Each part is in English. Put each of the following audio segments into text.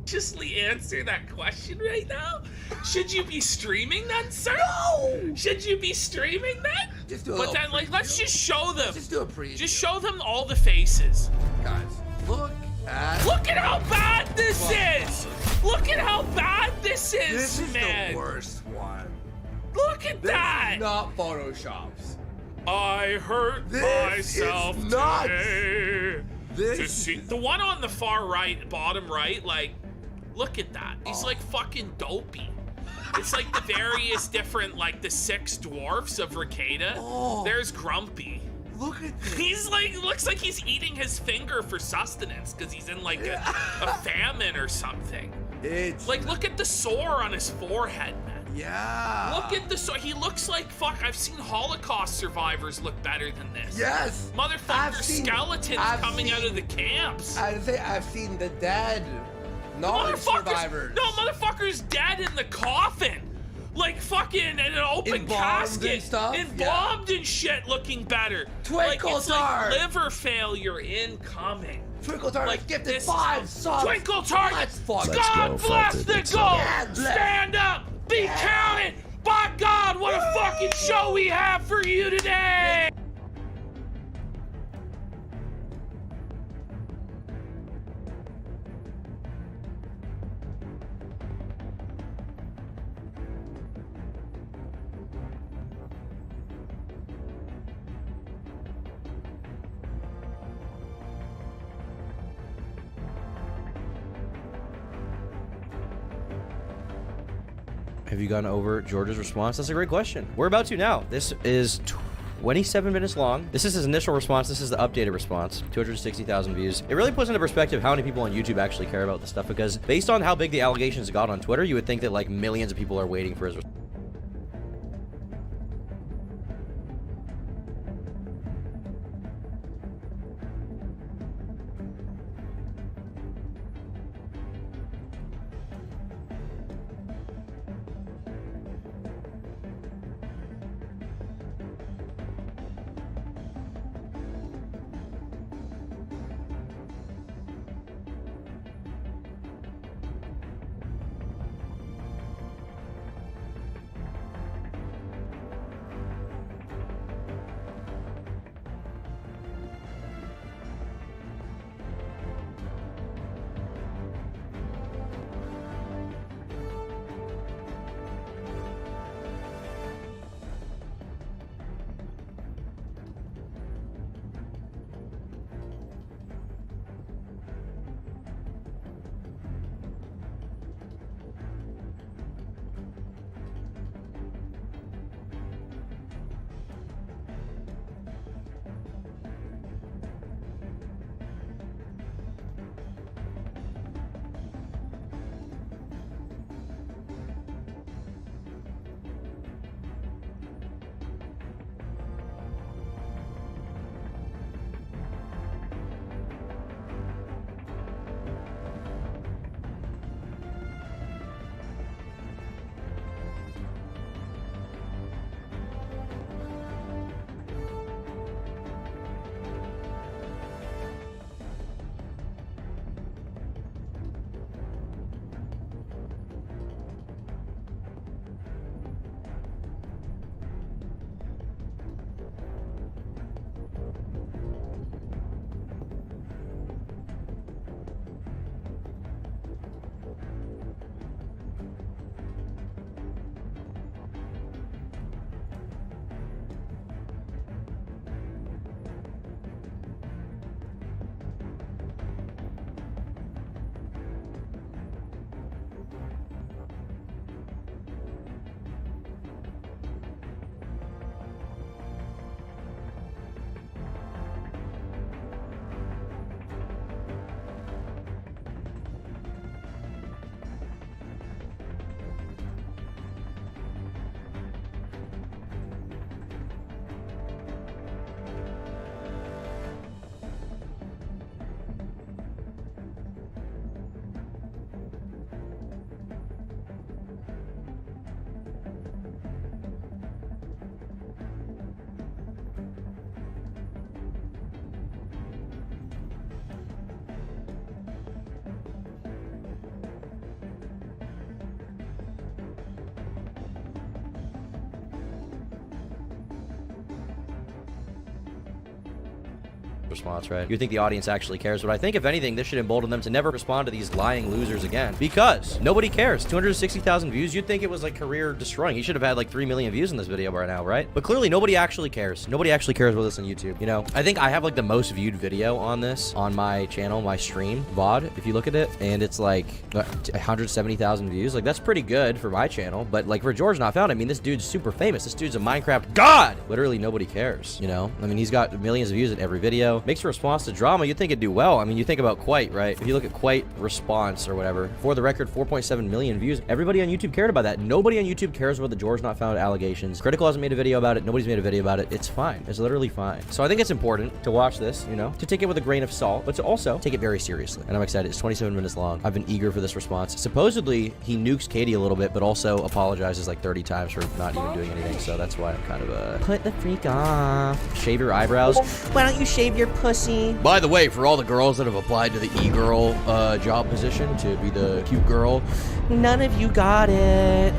consciously answer that question right now? Should you be streaming then, sir? No! Should you be streaming then? Just do a But then, like, let's just show them. Just do a preview. Just show them all the faces. Guys, look at... Look at how bad this is! Look at how bad this is, This is man! the worst one. Look at that! This is not Photoshops. I hurt myself is nuts. today. This To see the one on the far right, bottom right, like, look at that. He's like fucking dopey. It's like the various different, like the 6 dwarfs of Hekkdivers. Oh. There's Grumpy. Look at this. He's like, looks like he's eating his finger for sustenance because he's in like a famine or something. It's Like, look at the sore on his forehead, man. yeah. Look at the sore. He looks like, fuck, I've seen Holocaust survivors look better than this. Yes. Motherfucker, skeletons coming out of the camps. I'd say I've seen the dead, non-survivors. No, motherfucker's dead in the coffin. Like fucking in an open Embalmed casket. and stuff? Embalmed and shit looking better. Twinkle like, it's Tart. like liver failure incoming. Twinkle Tart Like has gifted this- 5 subs. Twinkle Tart, Let's fuck. Let's God go, bless fuck the it, goal. Yeah, Stand up, be counted. By God, what a fucking show we have for you today. Have you gone over George's response? That's a great question. We're about to now. This is 27 minutes long. This is his initial response. This is the updated response. 260,000 views. It really puts into perspective how many people on YouTube actually care about this stuff, because based on how big the allegations got on Twitter, you would think that like millions of people are waiting for his response. response, right? You'd think the audience actually cares, but I think if anything, this should embolden them to never respond to these lying losers again, because nobody cares. 260,000 views. You'd think it was like career destroying. He should have had like 3 million views in this video by now, right? But clearly nobody actually cares. Nobody actually cares about this on YouTube. You know, I think I have like the most viewed video on this on my channel, my stream, VOD, if you look at it, and it's like 170,000 views. Like, that's pretty good for my channel, but like for George Not Found, I mean, this dude's super famous. This dude's a Minecraft god. Literally nobody cares, you know? I mean, he's got millions of views in every video. Makes a response to drama. You'd think it'd do well. I mean, you think about Quite, right? If you look at Quite response or whatever, for the record, 4.7 million views. Everybody on YouTube cared about that. Nobody on YouTube cares about the George Not Found allegations. Critical hasn't made a video about it. Nobody's made a video about it. It's fine. It's literally fine. So I think it's important to watch this, you know, to take it with a grain of salt, but to also take it very seriously. And I'm excited. It's 27 minutes long. I've been eager for this response. Supposedly, he nukes Katie a little bit, but also apologizes like 30 times for not even doing anything. So that's why I'm kind of put the freak off. Shave your eyebrows. Why don't you shave your pussy? By the way, for all the girls that have applied to the e-girl job position to be the cute girl, none of you got it.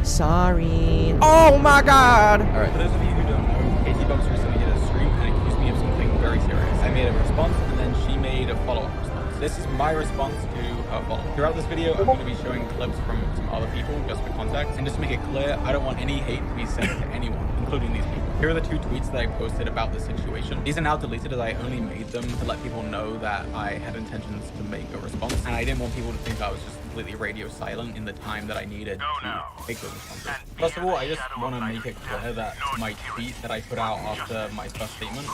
Sorry. Oh my god. All right. For those of you who don't know, Hekkdivers recently did a stream and accused me of something very serious. I made a response and then she made a follow-up response. This is my response to her follow-up. Throughout this video, I'm going to be showing clips from some other people just for context. And just to make it clear, I don't want any hate to be sent to anyone, including these people. Here are the 2 tweets that I posted about this situation. These are now deleted as I only made them to let people know that I had intentions to make a response. And I didn't want people to think I was just completely radio silent in the time that I needed to make those responses. First of all, I just want to make it clear that my tweet that I put out after my first statement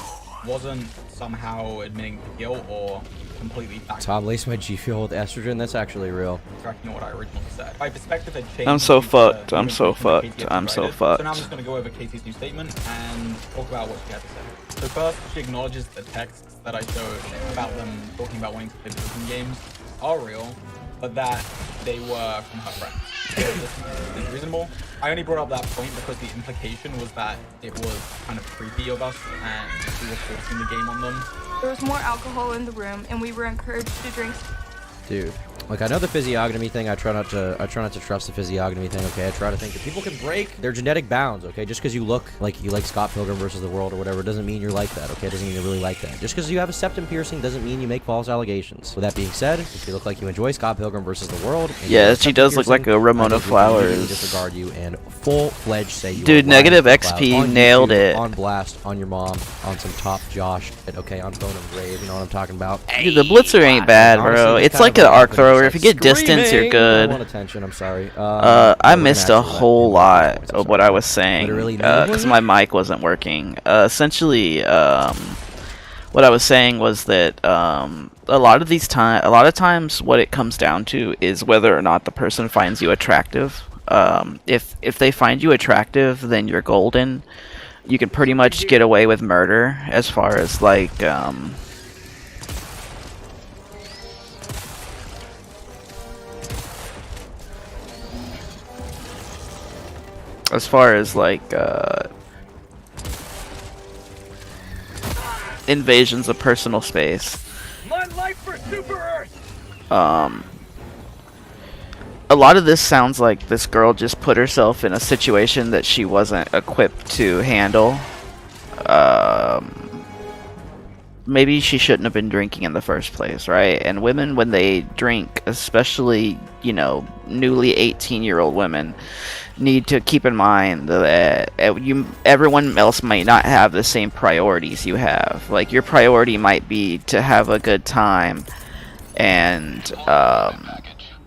wasn't somehow admitting guilt or completely Tom laced my G Fuel with estrogen. That's actually real. Tracking what I originally said. My perspective had changed. I'm so fucked. I'm so fucked. I'm so fucked. So now I'm just going to go over Casey's new statement and talk about what she had to say. So first, she acknowledges the texts that I showed about them talking about wanting to play cooking games are real, but that they were from her friends. So this is reasonable. I only brought up that point because the implication was that it was kind of creepy of us and we were forcing the game on them. There was more alcohol in the room, and we were encouraged to drink. Dude, like, I know the physiognomy thing. I try not to trust the physiognomy thing. Okay, I try to think that people can break their genetic bounds. Okay, just because you look like you like Scott Pilgrim versus the World or whatever doesn't mean you're like that. Okay, doesn't mean you really like that. Just because you have a septum piercing doesn't mean you make false allegations. With that being said, if you look like you enjoy Scott Pilgrim versus the World, yeah, she does look like a Ramona Flowers. Disregard you and full-fledged say you. Dude, negative XP nailed YouTube, it. On blast, on your mom, on some top Josh. Okay, on phone and grave. You know what I'm talking about. Dude, the blitzer ain't bad, bro. It's like an arc thrower. If you get distance, you're I good. want attention. I'm sorry. I missed a whole lot of what I was saying Literally because my mic wasn't working. Essentially, what I was saying was that a lot of times, what it comes down to is whether or not the person finds you attractive. If they find you attractive, then you're golden. You can pretty much get away with murder as far as like invasions of personal space. My life for Super Earth. A lot of this sounds like this girl just put herself in a situation that she wasn't equipped to handle. Maybe she shouldn't have been drinking in the first place, right? And women, when they drink, especially, you know, newly 18-year-old women, need to keep in mind that everyone else might not have the same priorities you have. Like, your priority might be to have a good time, and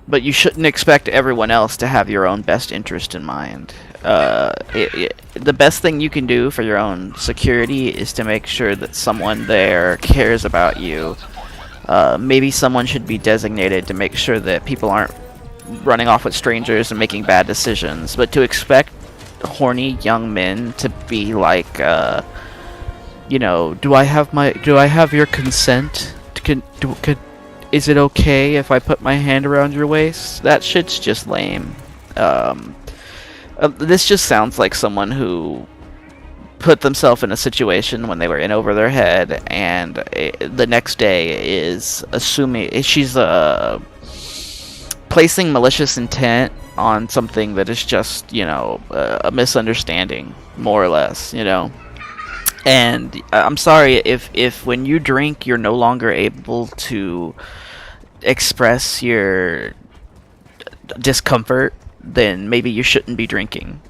but you shouldn't expect everyone else to have your own best interest in mind. The best thing you can do for your own security is to make sure that someone there cares about you. Maybe someone should be designated to make sure that people aren't running off with strangers and making bad decisions. But to expect horny young men to be like, you know, do I have your consent? Is it okay if I put my hand around your waist? That shit's just lame. This just sounds like someone who put themselves in a situation when they were in over their head, and the next day is assuming she's placing malicious intent on something that is just, you know, a misunderstanding, more or less, you know. And I'm sorry if when you drink you're no longer able to express your discomfort, then maybe you shouldn't be drinking.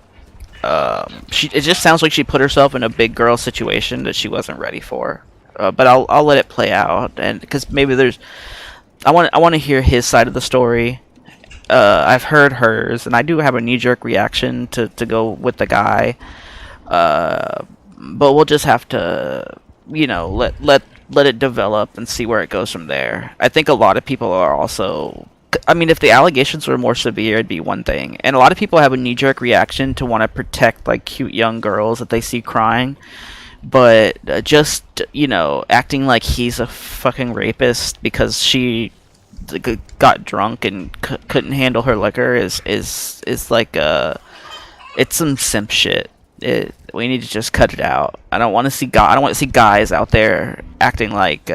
It just sounds like she put herself in a big girl situation that she wasn't ready for. But I'll let it play out, and because maybe I want to hear his side of the story. I've heard hers, and I do have a knee-jerk reaction to go with the guy. But we'll just have to, you know, let it develop and see where it goes from there. I think a lot of people are also, I mean, if the allegations were more severe, it'd be one thing. And a lot of people have a knee-jerk reaction to want to protect, like, cute young girls that they see crying. But just, you know, acting like he's a fucking rapist because she got drunk and couldn't handle her liquor is like it's some simp shit. We need to just cut it out. I don't want to see guys out there acting like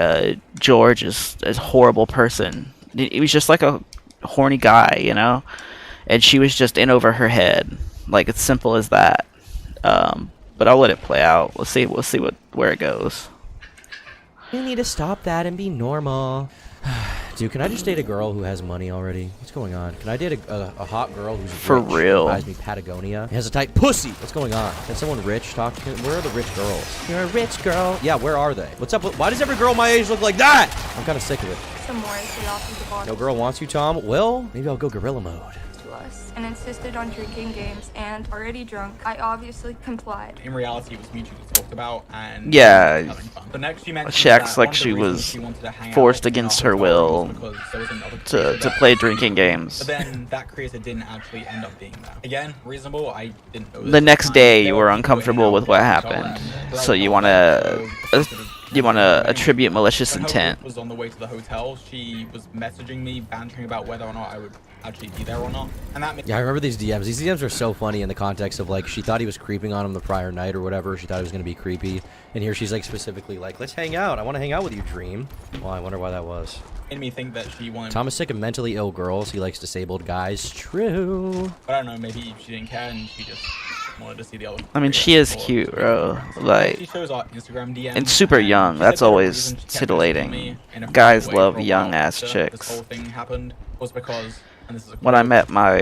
George is a horrible person. He was just like a horny guy, you know, and she was just in over her head. Like, it's simple as that. But I'll let it play out. We'll see where it goes. You need to stop that and be normal. Dude, can I just date a girl who has money already? What's going on? Can I date a hot girl who's For rich, real? buys me Patagonia, has a tight pussy? What's going on? Can someone rich talk to me? Where are the rich girls? You're a rich girl. Yeah, where are they? What's up? Why does every girl my age look like that? I'm kind of sick of it. Some more as they offered the bottle No girl wants you, Tom? Well, maybe I'll go gorilla mode. to us and insisted on drinking games, and already drunk, I obviously complied. In reality, it was mutually talked about, and Yeah. having fun. The next she mentioned She acts that like one of the she reasons was she wanted to hang forced out in against our her hotel will was because there was another to creator there. play drinking games. But then that creator didn't actually end up being there. Again, reasonable. I didn't know. The next day, you were uncomfortable with what happened, so you want to attribute malicious When her intent. group was on the way to the hotel, she was messaging me, bantering about whether or not I would actually be there or not, and that made Yeah, I remember these DMs. These DMs are so funny in the context of, like, she thought he was creeping on him the prior night or whatever. She thought he was going to be creepy. And here she's, like, specifically like, let's hang out. I want to hang out with you, Dream. Well, I wonder why that was. me think that she wanted. Tom is sick of mentally ill girls. He likes disabled guys. True. But I don't know, maybe she didn't care and she just wanted to see the other. I mean, she is cute, bro. She Like, shows our Instagram DM, and super young. she said That's that the always reason she kept titillating. messaging me in a Guys friendly way love for a young while ass after chicks. This whole thing happened was because, and this is a when I quote, met my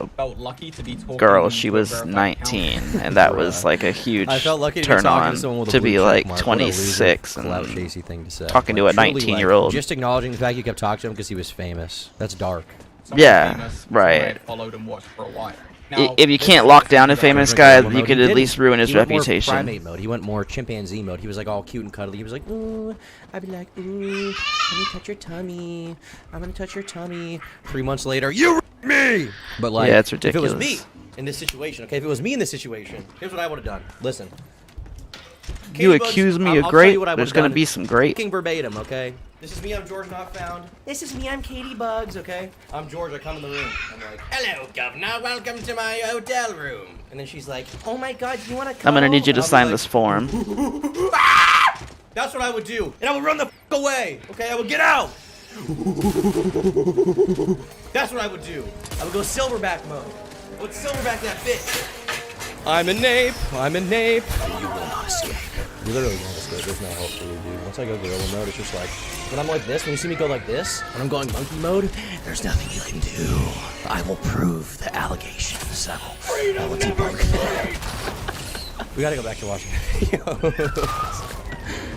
she felt lucky to be talking girl, she to a was verified 19, account. and that was like a huge I felt lucky to be turn talking on to someone with a to blue be check like mark. What a loser 26 and clout chasey thing to say. talking to Like, a truly, 19-year-old. Just acknowledging the fact you kept talking to him because he was famous. That's dark. Someone Yeah, famous, someone I right. had followed and watched for a while. If you this can't is lock down a something that famous Like guy, gorilla you mode. could He at didn't. least ruin his He went more reputation. primate mode. He went more chimpanzee mode. He was like all cute and cuddly. He was like, ooh, I'd be like, ooh, let me touch your tummy. I'm gonna touch your tummy. 3 months later, you me. But like, Yeah, it's if it was me ridiculous. in this situation, okay, if it was me in this situation, here's what I would have done. Listen. You Katie Bugs, accuse me I'll of tell grape, you what I there's would've gonna done. be some grape. Fucking verbatim, okay? This is me, I'm George Not Found. This is me, I'm Katie Bugs, okay? I'm George, I come in the room. I'm like, hello, governor, welcome to my hotel room. And then she's like, oh my god, you wanna come? I'm gonna need you to sign this form. That's what I would do. And I would run the f away, okay? I would get out. That's what I would do. I would go silverback mode. I would silverback that bitch. I'm a nape, I'm a nape. You will not escape. You literally won't escape. There's no hope for you, dude. Once I go gorilla mode, it's just like, when I'm like this, when you see me go like this, when I'm going monkey mode, there's nothing you can do. I will prove the allegations. I will debunk them. We gotta go back to watching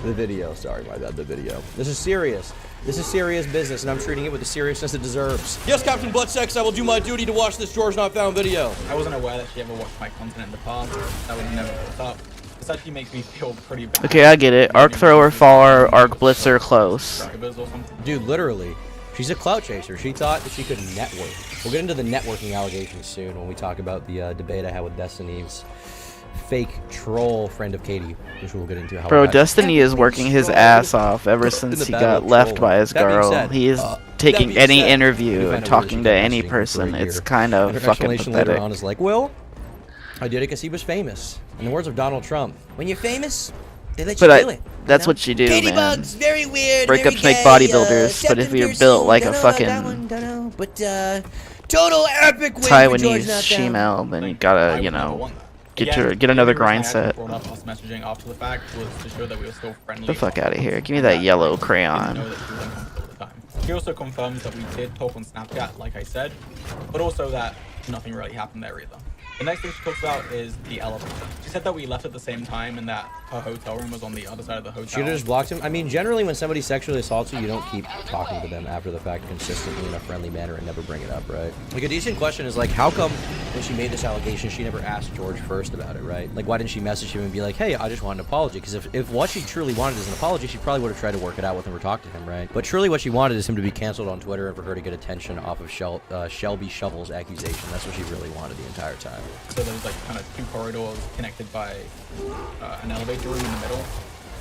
the video. Sorry, my bad, the video. This is serious. This is serious business, and I'm treating it with the seriousness it deserves. Yes, Captain Bloodsex, I will do my duty to watch this George Not Found video. I wasn't aware that she ever watched my content in the past. That would never brought up. This actually makes me feel pretty bad. Okay, I get it. Arc thrower, far, arc blitzer, close. Subscribers or something. Dude, literally, she's a clout chaser. She thought that she could network. We'll get into the networking allegations soon when we talk about the debate I had with Destiny's fake troll friend of Katie, which we'll get into. How Bro, I got Destiny is working his ass off ever since the he battle got of left trolling. by his That being girl. said, He is that taking being any said, we interview find and out talking where to she's any messaging for a person. It's year. kind And of her fucking explanation later pathetic. on is like, well, I did it because he was famous. In the words of Donald Trump, when you're famous, they let you But do it. that's what you do, Katie man. Bugs, very weird. Breakups very make gay, bodybuilders, but if septum you're piercing, built like a don't know about that fucking one, don't know. But total epic win for George Taiwanese Not Found. shemale, then you gotta, you I would never know, want that. Get another grind set. Brought up us messaging after the fact was to show that we were still friendly. The fuck out of here. Give me that yellow Didn't crayon. know that she was uncomfortable at the time. She also confirms that we did talk on Snapchat, like I said, but also that nothing really happened there either. The next thing she talks about is the elevator. She said that we left at the same time and that her hotel room was on the other side of the hotel. She could have just blocked him. I mean, generally when somebody sexually assaults you, you don't keep talking to them after the fact consistently in a friendly manner and never bring it up, right? Like a decent question is like, how come when she made this allegation, she never asked George first about it, right? Like, why didn't she message him and be like, hey, I just want an apology? Because if what she truly wanted is an apology, she probably would have tried to work it out with him or talk to him, right? But truly what she wanted is him to be canceled on Twitter and for her to get attention off of Shelby Shovel's accusation. That's what she really wanted the entire time. So there was like kind of 2 corridors connected by an elevator room in the middle.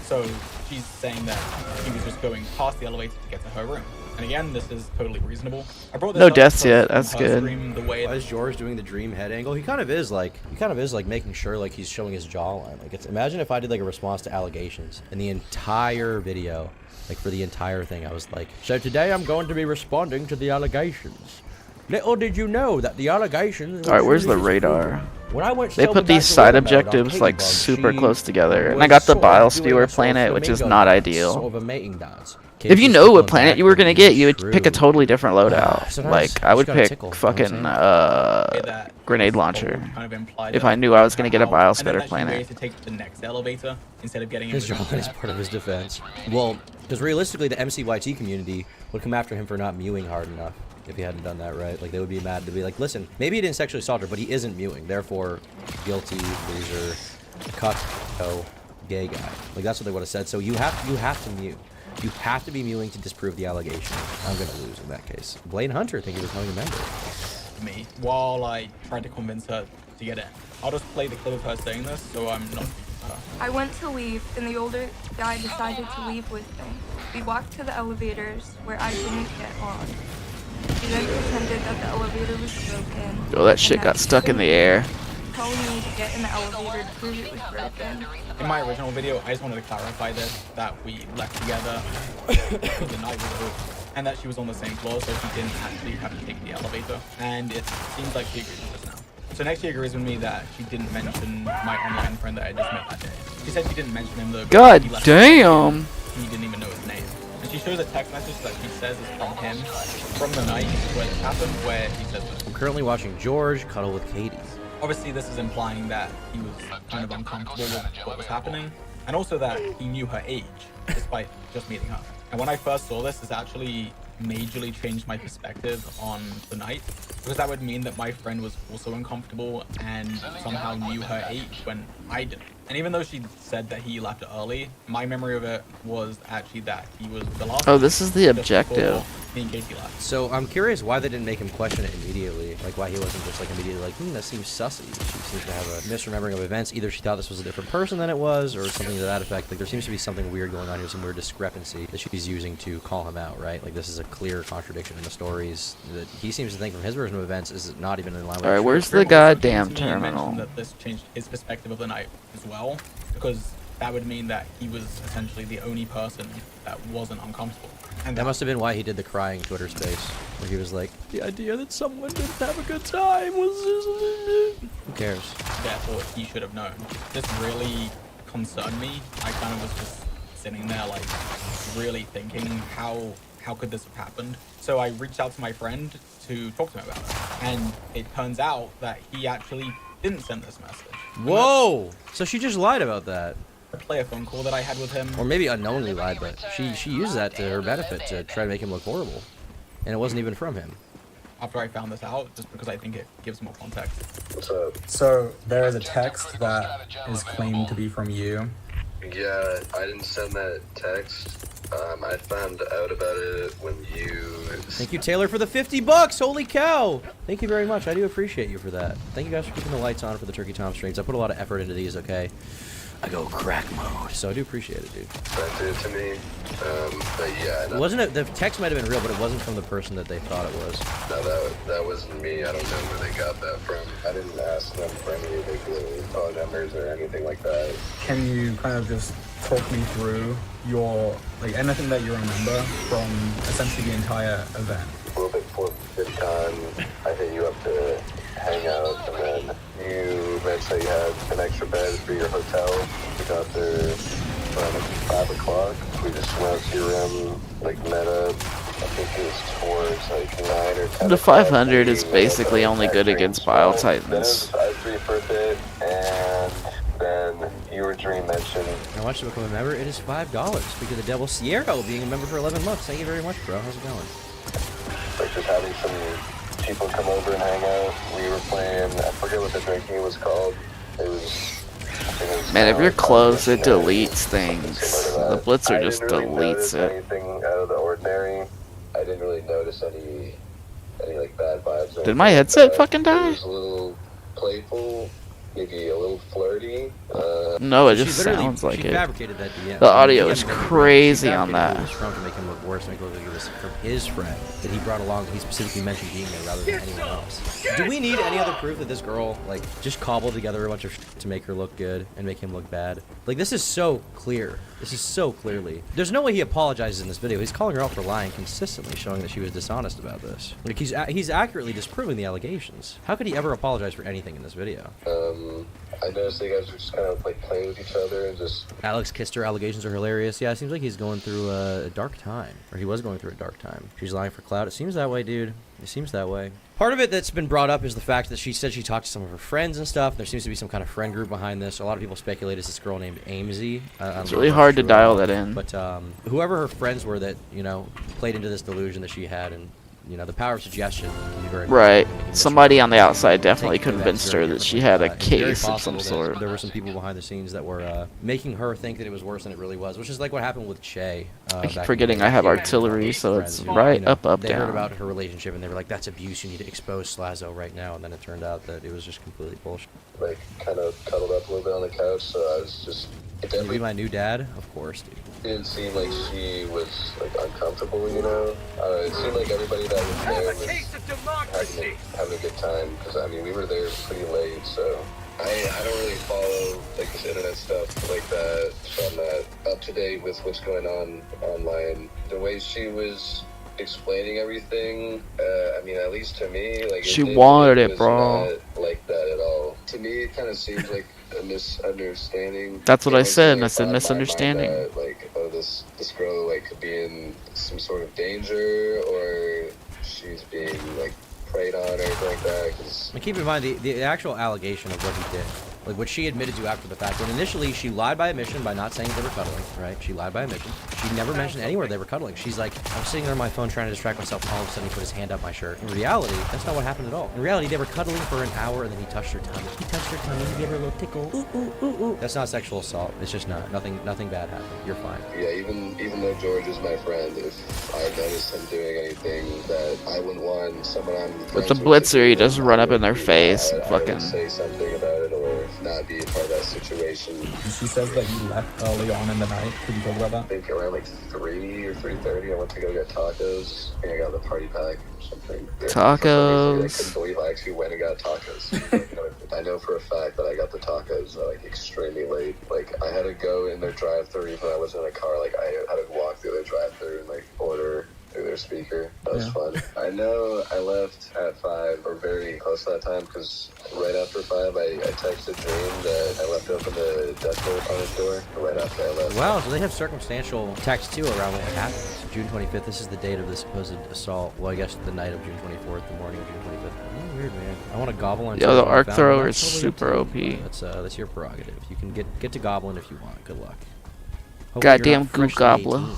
So she's saying that he was just going past the elevator to get to her room. And again, this is totally reasonable. I brought this No up deaths because yet. That's on her good. stream, the way Why is George doing the dream head angle? He kind of is like making sure like he's showing his jawline. Like, imagine if I did like a response to allegations in the entire video, like for the entire thing, I was like, so today I'm going to be responding to the allegations. Little did you know that the allegations. All right, where's the radar? When I went They put these side objectives like super close together, and I got the Bile planet, which is not ideal. If you know what planet you were gonna get, you would pick a totally different loadout. Like I would pick fucking grenade launcher kind of implied if that I knew I was gonna get a somehow- Bile and then that she planet. waited to take the next elevator instead of getting His into the jawline is part of his defense. Well, because realistically, the MCYT community would come after him for not mewing hard enough if he hadn't done that, right? Like, they would be mad to be like, listen, maybe he didn't sexually assault her, but he isn't mewing. Therefore, guilty, loser, cucko, gay guy. Like, that's what they would have said. So you have to mew. You have to be mewing to disprove the allegation. I'm going to lose in that case. Blaine Hunter, thank you for becoming a member. me while I tried to convince her to get in. I'll just play the clip of her saying this so I'm not I went to leave, and the older guy decided to leave with me. We walked to the elevators, where I didn't get on. He then pretended that the elevator was broken. Oh, that shit got stuck in the air. Told me to get in the elevator to prove it was broken. In my original video, I just wanted to clarify this, that we left together because the night was over, and that she was on the same floor, so she didn't actually have to take the elevator. And it seems like she agrees with us now. So next she agrees with me that she didn't mention my online friend that I just met that day. She said she didn't mention him though. God he left damn. He didn't even know his name. And she shows a text message that she says is from him, from the night where it happened, where he says this. I'm currently watching George cuddle with Katie. Obviously, this is implying that he was kind of uncomfortable with what was happening, and also that he knew her age, despite just meeting her. And when I first saw this actually majorly changed my perspective on the night, because that would mean that my friend was also uncomfortable and somehow knew her age when I didn't. And even though she said that he left early, my memory of it was actually that he was the last. Oh, this is the just objective. before me and Casey left. So I'm curious why they didn't make him question it immediately. Like why he wasn't just like immediately like, that seems sussy. She seems to have a misremembering of events. Either she thought this was a different person than it was, or something to that effect. Like there seems to be something weird going on here, some weird discrepancy that she's using to call him out, right? Like this is a clear contradiction in the stories that he seems to think from his version of events is not even in line with. All right, the where's truth. the goddamn To me, it mentioned terminal? that this changed his perspective of the night as well, because that would mean that he was essentially the only person that wasn't uncomfortable. And That must have been why he did the crying Twitter space, where he was like, the idea that someone didn't have a good time was... Who cares? therefore he should have known. This really concerned me. I kind of was just sitting there like really thinking how could this have happened? So I reached out to my friend to talk to him about it. And it turns out that he actually didn't send this message. Whoa! So she just lied about that. I play a phone call that I had with him. Or maybe unknowingly lied, but she used that to her benefit to try to make him look horrible. And it wasn't even from him. After I found this out, just because I think it gives more context. What's up? So there is a text that is claimed to be from you. Yeah, I didn't send that text. I found out about it when you... Thank you, Taylor, for the $50. Holy cow! Thank you very much. I do appreciate you for that. Thank you guys for keeping the lights on for the Turkey Tom streams. I put a lot of effort into these, okay? I go crack mode, so I do appreciate it, dude. Sent it to me. But yeah, no, Wasn't it? The text might have been real, but it wasn't from the person that they thought it was. no, that wasn't me. I don't know where they got that from. I didn't ask them for any particular phone numbers or anything like that. Can you kind of just talk me through your, like, anything that you remember from essentially the entire event? A little bit before VidCon, I hit you up to hang out, and then you mentioned that you had an extra bed for your hotel. We got there around like 5 o'clock. We just went out to your room, like met up. I think it was towards like 9 or 10. The 500 is basically only good against Bile Then it Titans. was I was free for a bit, and then your dream mentioned. I want you to become a member. It is $5 because the Devil Sierra being a member for 11 months. Thank you very much, bro. How's it going? Like just having some people come over and hang out. We were playing, I forget what the drinking was called. It was. Man, if you're close, it deletes things. The Blitzer just deletes it. Anything out of the ordinary. I didn't really notice any like bad vibes. Did my headset fucking die? It was a little playful, maybe a little flirty. No, it She just literally- sounds like she it. fabricated that DM. The audio She is fabricated crazy on it that. was from to make him look worse, make it look like it was from his friend that he brought along. He specifically mentioned being there rather than anyone else. Do we need any other proof that this girl like just cobbled together a bunch of to make her look good and make him look bad? Like this is so clear. This is so clearly. There's no way he apologizes in this video. He's calling her out for lying consistently, showing that she was dishonest about this. Like he's accurately disproving the allegations. How could he ever apologize for anything in this video? I noticed you guys were just kind of like playing with each other and just. Alex kissed her allegations are hilarious. Yeah, it seems like he's going through a dark time. Or he was going through a dark time. She's lying for clout. It seems that way, dude. It seems that way. Part of it that's been brought up is the fact that she said she talked to some of her friends and stuff. There seems to be some kind of friend group behind this. A lot of people speculate it's this girl named Amesy. It's really hard to dial that in. But whoever her friends were that, you know, played into this delusion that she had, and, you know, the power of suggestion can be very Right. making this Somebody work. on the outside definitely Taking convinced events her very that she differently. had a It's very case of possible some that sort. There were some people behind the scenes that were making her think that it was worse than it really was, which is like what happened with Che. I keep forgetting I have artillery, so it's right, up, They heard down. about her relationship and they were like, "That's abuse. You need to expose Slazo right now." And then it turned out that it was just completely bullshit. Like kind of cuddled up a little bit on the couch, so I was just. It Can you be definitely my new dad? Of course, dude. didn't seem like she was like uncomfortable, you know. It seemed like everybody that was there was having a good time. Because I mean, we were there pretty late, so I don't really follow like this internet stuff like that, so I'm not up to date with what's going on online. The way she was explaining everything, I mean, at least to me, like She wanted it, was bro. not like that at all. To me, it kind of seems like a misunderstanding. That's what I It said, like, I said thought in my mind misunderstanding. that, like, oh, this girl like could be in some sort of danger, or she's being like preyed on or anything like that. 'Cause And keep in mind the actual allegation of what he did, like what she admitted to after the fact. When initially she lied by admission by not saying they were cuddling, right? She lied by admission. She never mentioned anywhere they were cuddling. She's like, I was sitting there on my phone trying to distract myself, and all of a sudden he put his hand up my shirt. In reality, that's not what happened at all. In reality, they were cuddling for an hour, and then he touched her tummy. He touched her tummy, he gave her a little tickle. Ooh, ooh, ooh, ooh. That's not sexual assault. It's just not. Nothing bad happened. You're fine. yeah, even though George is my friend, if I noticed him doing anything that I wouldn't want someone I'm With friends the Blitzer, to he do, just run up in their I- face I- and I would fucking. say something about it or not be a part of that situation. She says that you left early on in the night. Could you talk about I that? think around like 3 or 3:30, I went to go get tacos. I think I got the party pack or something. For some reason, I Tacos. couldn't believe I actually went and got tacos. You know, I know for a fact that I got the tacos like extremely late. Like I had to go in their drive-thru even when I was in a car. Like I had to walk through their drive-thru and like order through their speaker. That was fun. I know I left at 5 or very close to that time because right after 5 I texted Dream that I left open the death note on his door right after I left. Wow, so they have circumstantial text too around what happened. June 25th, this is the date of the supposed assault. Well, I guess the night of June 24th, the morning of June 25th. Oh, weird, man. I want to gobble on. Yo, the arc thrower is super OP. That's your prerogative. You can get to goblin if you want. Good luck. Hopefully Goddamn you're not goo freshly gobbler. 18.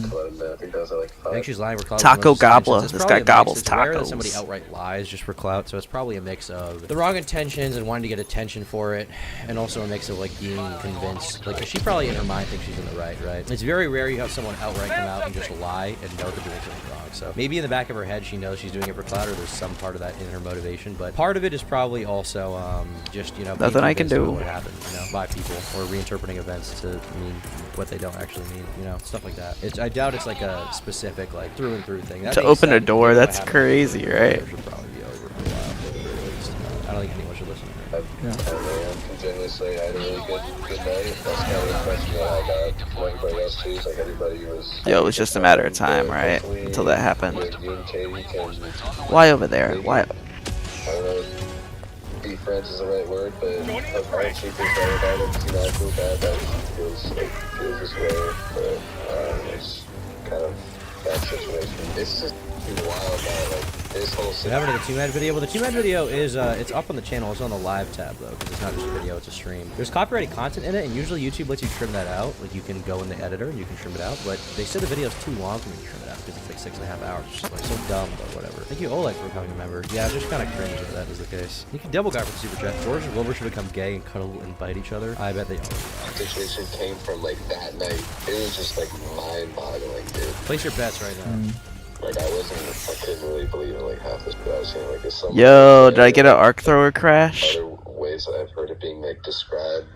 But, I think that was at like 5. I think she's lying for clout. Taco It's probably gobbler. a This mix. guy gobbles It's rare that somebody tacos. outright lies just for clout, so it's probably a mix of the wrong intentions and wanting to get attention for it, and also a mix of like being convinced. Like she probably in her mind thinks she's in the right. It's very rare you have someone outright come out and just lie and know they're doing something wrong. So maybe in the back of her head she knows she's doing it for clout, or there's some part of that in her motivation. But part of it is probably also just being Nothing I can convinced do. of what happened, by people, or reinterpreting events to mean what they don't actually mean. Stuff like that. I doubt it's like a specific like through and through thing. That To being open a said, door, what that's happened crazy, right? should probably be over for a while, at least. I don't think anyone should listen to her. I can genuinely say I had a really good night. That's kind of the impression that I got from everybody else too. It's like everybody was. Yo, it was just a matter of time, right? Hopefully, Until that happened. You and Katie can, Why over there? Why? I don't know, be friends is the right word, but her heart, she feels bad about it. You know, I feel bad that she feels this way, but it's kind of that situation. It's just wild that, like, this whole What happened to the 2-man video? Well, the 2-man video is, it's up on the channel. It's on the live tab, though, because it's not just a video, it's a stream. There's copyrighted content in it, and usually YouTube lets you trim that out. Like, you can go in the editor and you can trim it out, but they said the video's too long for me to trim it out, because it's like 6.5 hours. It's just, like, so dumb, but whatever. Thank you, Oleg, for becoming a member. Yeah, just kind of cringe if that is the case. You can double guy for the super chat. George and Wilbur should become gay and cuddle and bite each other. I bet they already are. situation came from, like, that night. It was just, like, mind-boggling, dude. Place your bets right now. Like, I couldn't really believe in, like, half this, but I was saying, like, there's so Yo, did I get an arc thrower crash? other ways that I've heard it being, like, described,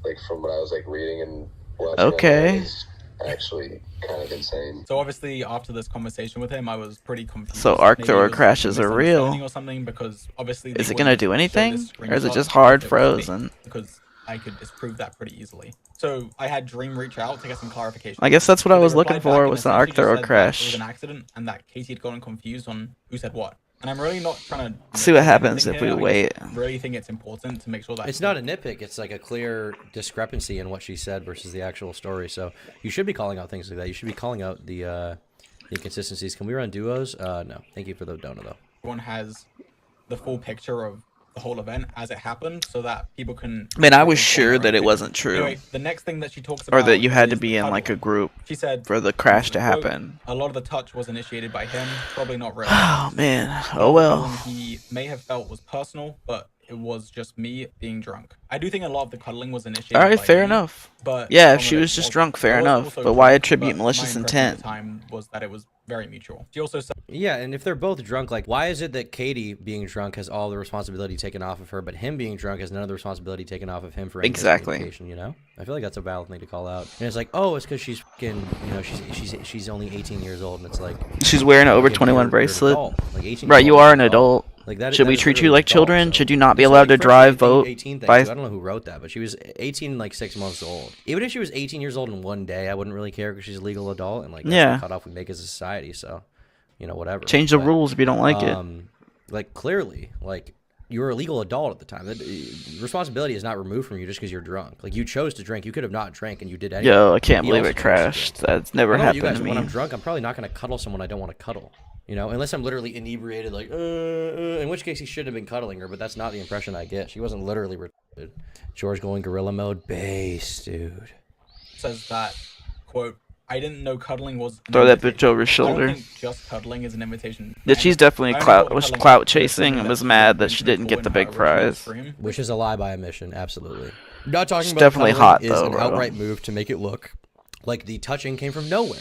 like, from what I was, like, reading and watching. Okay. It was actually kind of insane. So obviously after this conversation with him, I was pretty confused. So arc Maybe thrower it was crashes are real. misunderstanding or something, because obviously Is they it gonna wouldn't do show anything? this Or is it screenshot just hard if it was me, frozen? Because I could disprove that pretty easily. So I had Dream reach out to get some clarification. I guess that's what I So they was looking replied back for, and was an essentially arc just thrower said that It crash. was an accident and that Katie had gotten confused on who said what. And I'm really not trying to See what nitpick happens anything if we here. I wait. just really think it's important to make sure that It's not a nitpick. It's like a clear discrepancy in what she said versus the actual story. So you should be calling out things like that. You should be calling out the inconsistencies. Can we run duos? No. Thank you for the donor, though. everyone has the full picture of the whole event as it happened, so that people can. I mean, I was sure that it wasn't true. Anyway, the next thing that she talks about, Or that you had to is be the in like a cuddle. group She said for the crash to quote, happen. a lot of the touch was initiated by him, probably not real. Oh man. Oh The well. cuddling he may have felt was personal, but it was just me being drunk. I do think a lot of the cuddling was initiated. Alright, by fair me, enough. But Yeah, if some she of it was just wasn't. drunk, fair I was enough. also But why drunk, attribute but malicious my impression at intent? the time was that it was very mutual. She also said Yeah, and if they're both drunk, like, why is it that Katie being drunk has all the responsibility taken off of her, but him being drunk has none of the responsibility taken off of him for any Exactly. miscommunication, you know? I feel like that's a valid thing to call out. And it's like, oh, it's because she's fucking, you know, she's only 18 years old, and it's like... She's wearing an over fucking, 21 you're an bracelet. adult. Like, 18 Right, years you old are is an adult. Like that, Should that we is treat you literally like adult, children? so- Should you not be It's allowed like to drive, 18 vote? 18 thing, By too. I don't know who wrote that, but she was 18, like 6 months old. Even if she was 18 years old in one day, I wouldn't really care because she's a legal adult, and like that's Yeah. the cutoff we make as a society. So, you know, whatever. Change the But, rules if you don't like it. Like clearly, like you were a legal adult at the time. That responsibility is not removed from you just because you're drunk. Like you chose to drink. You could have not drank, and you did anyway. Yo, I can't He believe also it chose to crashed. drink. That's never I don't know happened you guys, to but when I'm me. drunk, I'm probably not going to cuddle someone I don't want to cuddle. You know, unless I'm literally inebriated, like, in which case he should have been cuddling her, but that's not the impression I get. She wasn't literally retarded. George going gorilla mode, base, dude. says that, quote, I didn't know cuddling was an Throw that invitation. bitch over his I don't shoulder. think just cuddling is an invitation. Yeah, she's definitely I only clout thought was cuddling clout was chasing something and that was she mad had that she didn't get the in big her original prize. stream. Which is a lie by omission, absolutely. Not talking She's about definitely cuddling hot, is though, an Roto. outright move to make it look like the touching came from nowhere.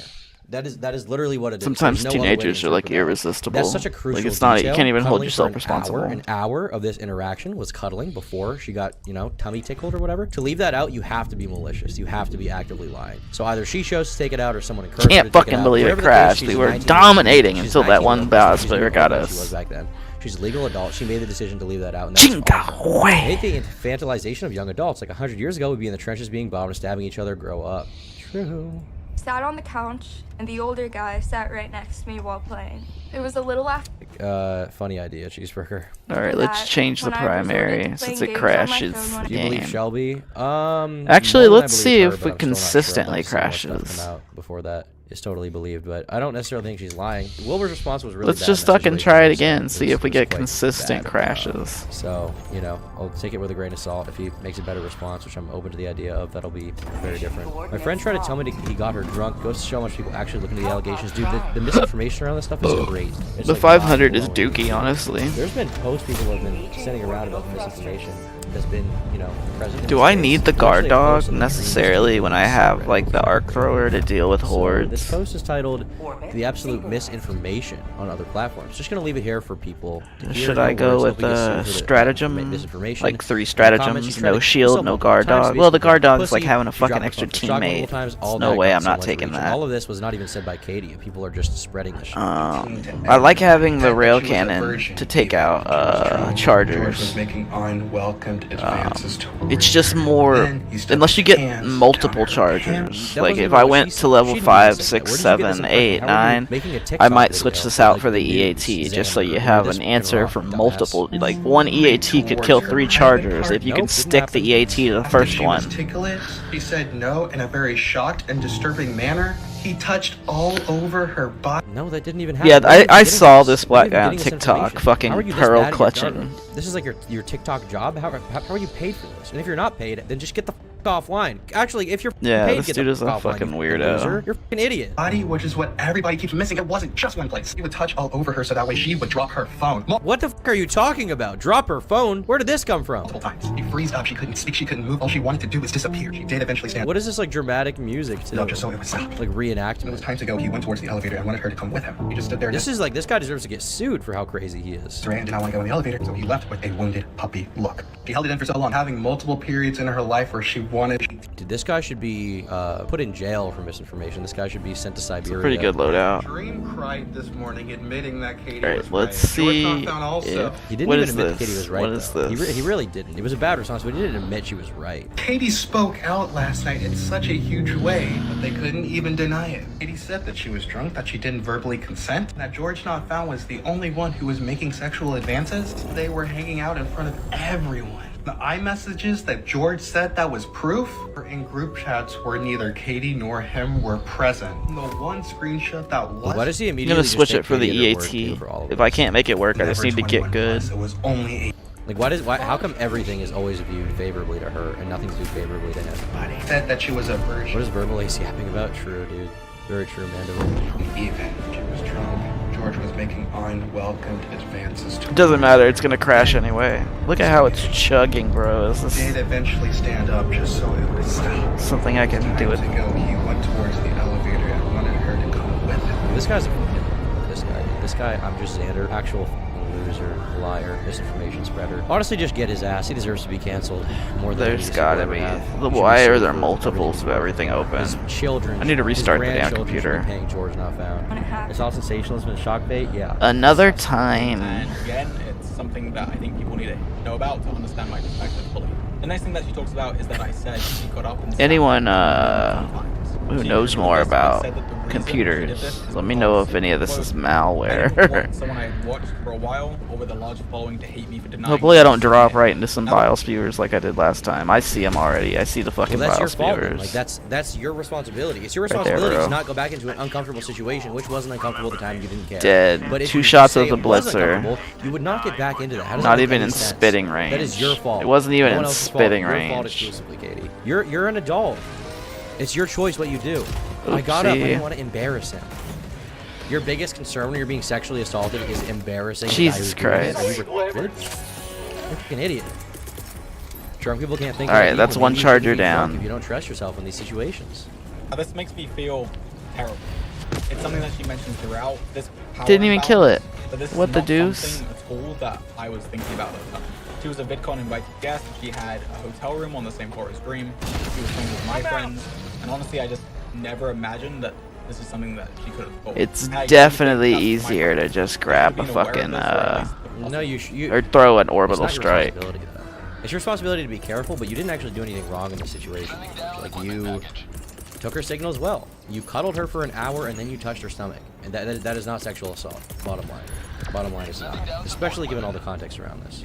That is literally what it is. Sometimes There's no other way to teenagers are like interpret that. irresistible. That's such a crucial Like it's not. You detail. can't even hold Cuddling yourself for responsible. An hour of this interaction was cuddling before she got, you know, tummy tickled or whatever. To leave that out, you have to be malicious. You have to be actively lying. So either she chose to take it out or someone encouraged her to Can't take fucking it out. believe it Whatever the case, crashed. she's We were 19 dominating she's until that 19 one years old. boss She's player more got than she us. was back then. She's a legal adult. She made the decision to leave that out. And that's Jinga awful. way. Anything infantilization of young adults, like 100 years ago, would be in the trenches being bombed and stabbing each other. Grow up. True. Sat on the couch, and the older guy sat right next to me while playing. It was a little after Funny idea, cheeseburger. All right, let's that, change the when I resorted to primary playing since it games on my crashes phone when the Do you believe game. Shelby? Actually, more than I let's believe see her, if but it I'm still not sure. consistently I've seen more stuff crashes. come out before that is totally believed, but I don't necessarily think she's lying. Wilbur's response was really Let's bad just in that fucking situation, try it so again. See if we it was get quite consistent bad. crashes. So, you know, I'll take it with a grain of salt. If he makes a better response, which I'm open to the idea of, that'll be very different. My friend tried to tell me he got her drunk. Goes to show how much people actually look into the allegations. Dude, the misinformation around this stuff is great. It's The like 500 is mind-blowing. dookie, honestly. There's been posts people have been sending around about the misinformation that's been, you know, present. in Do the I space. need the There's guard actually a post dog on the necessarily when I have Reddit like the arc thrower to deal with So, hordes? this post is titled "The Absolute Misinformation on Other Platforms." Just gonna leave it here for people to hear. Should No I go words, with hope we get sued the for stratagem? misinformation. Like 3 In the comments, stratagems, you try no to shield, insult no multiple guard times, dog. Well, the basically guard called dog's like pussy, having a you fucking dropped extra the phone, shocked multiple teammate. times, all There's no that way got I'm not someone to taking reach. And that. all of this was not even said by Katie. People are just spreading this shit. I like having the rail cannon to take out George was chargers. making unwelcomed advances toward It's just her. more, Then he stuck unless you his get hands multiple down her hand. chargers. That Like wasn't if even I what went she to level didn't even 5, say that. 6, Where did you get this 7, impression? 8, How are you 9, making a I TikTok might video switch this for, out like, for the the EAT nudes, just so Xander, you and have this an fucking answer rock, from dumbass. multiple. Like one EAT could kill 3 chargers if you can Nope, stick didn't the happen. EAT to the After first she one. was ticklish, he said no in a very shocked and disturbing manner. He touched all over her body. No, that didn't even happen. Yeah, Where are you I getting saw this? this Where are black you guy on getting this TikTok information? fucking How are you this pearl bad at your clutching. job? This is like your TikTok job. How are you paid for this? And if you're not paid, then just get the offline. Actually, if you're Yeah, paid, this get dude the is a offline, fucking you weirdo. loser. You're a fucking idiot. Body, which is what everybody keeps missing. It wasn't just one place. He would touch all over her so that way she would drop her phone. What the fuck are you talking about? Drop her phone? Where did this come from? Multiple times. She freezed up. She couldn't speak. She couldn't move. All she wanted to do was disappear. She did eventually stand What is this like dramatic music to up just so it would stop. like When it was reenactment? time to go, he went towards the elevator and wanted her to come with him. He just stood there. This is like this guy deserves to get sued for how crazy he is. Rand did not want to go in the elevator, so he left with a wounded puppy look. She held it in for so long, having multiple periods in her life where she wanted. Dude, this guy should be put in jail for misinformation. This guy should be sent to Siberia. Pretty good loadout. Dream cried this morning, admitting that Katie Alright, was let's right. see George found also. if... He didn't What even is admit this? that Katie was right. What is though. this? He really didn't. It was a bad response, but he didn't admit she was right. Katie spoke out last night in such a huge way, but they couldn't even deny it. Katie said that she was drunk, that she didn't verbally consent, that George Not Found was the only one who was making sexual advances. They were hanging out in front of everyone. The iMessages that George said that was proof were in group chats where neither Katie nor him were present. The one screenshot that was. Why does he I'm immediately gonna just switch take it for the Katie at her word, EAT. too, for all of If us? I can't make it work, I just need to get good. It was only Like, why? How come everything is always viewed favorably to her and nothing's viewed favorably to him? a said that she was a virgin. What is verbal ace yapping about? True, dude. Very true, Mandible. Even she was drunk. George was making unwelcomed advances to It doesn't matter, it's gonna crash anyway. Look at how it's chugging, bro. Is Did this eventually stand up just so it would stop. something I can do To it? go, he went towards the elevator and wanted her to come with him. This guy's a fucking this guy. Dude. This guy, I'm just Xander. Actual fucking loser, liar, misinformation spreader. Honestly, just get his ass. He deserves to be canceled. More than There's he should gotta ever be. have. He should be Why are sued there for multiples of everything open? His children. I need to restart the his damn grandchildren should computer. be paying George Not Found. When it happened. It's all sensationalism and shock bait. Yeah. Another time. And again, it's something that I think people need to know about to understand my perspective fully. The next thing that she talks about is that I said she got up and sat Anyone down who She knows more basically about said that the reason she did computers, this is let me know if because any of this is I didn't malware. want someone I had watched for a while or with a large following to hate me for denying. Hopefully I don't drop it. right into some BIOS viewers like I did last time. I see them already. I see the fucking Well, that's your BIOS fault. Then. viewers. Like that's your responsibility. It's your Right there, responsibility bro. to not go back into an uncomfortable situation, which wasn't uncomfortable at the time you didn't care. Dead. But if 2 you shots say of the it was blitzer. uncomfortable, you would not get back into that. How does that Not make even any in sense? spitting range. That is your fault. It wasn't even No in one else's spitting fault. Your fault range. exclusively, Katie. You're an adult. It's your choice what you do. I got up. I Oopsie. didn't want to embarrass him. Your biggest concern when you're being sexually assaulted is embarrassing. the guy Jesus who's doing it. Christ. Are you really? You're a fucking idiot. Drunk people can't think. Alright, like that's you. one Maybe you charger shouldn't be drunk down. If you don't trust yourself in these situations. This makes me feel terrible. It's something that she mentions throughout this. Power Didn't even kill it. imbalance, but this is What the not deuce? something at all that I was thinking about at the time. She was a VidCon invited guest. She had a hotel room on the same floor as Dream. She was playing with my friends, and honestly, I just never imagined that this is something that she could have thought. It's And I definitely think that's my easier to fault. just I grab should a have been aware of fucking this, or at least the No, possibility. you or throw an it's orbital not your strike. responsibility, though. It's your responsibility to be careful, but you didn't actually do anything wrong in this situation. Like you took her signals well. You cuddled her for an hour and then you touched her stomach, and that is not sexual assault. Bottom line. Bottom line is not. Especially given all the context around this.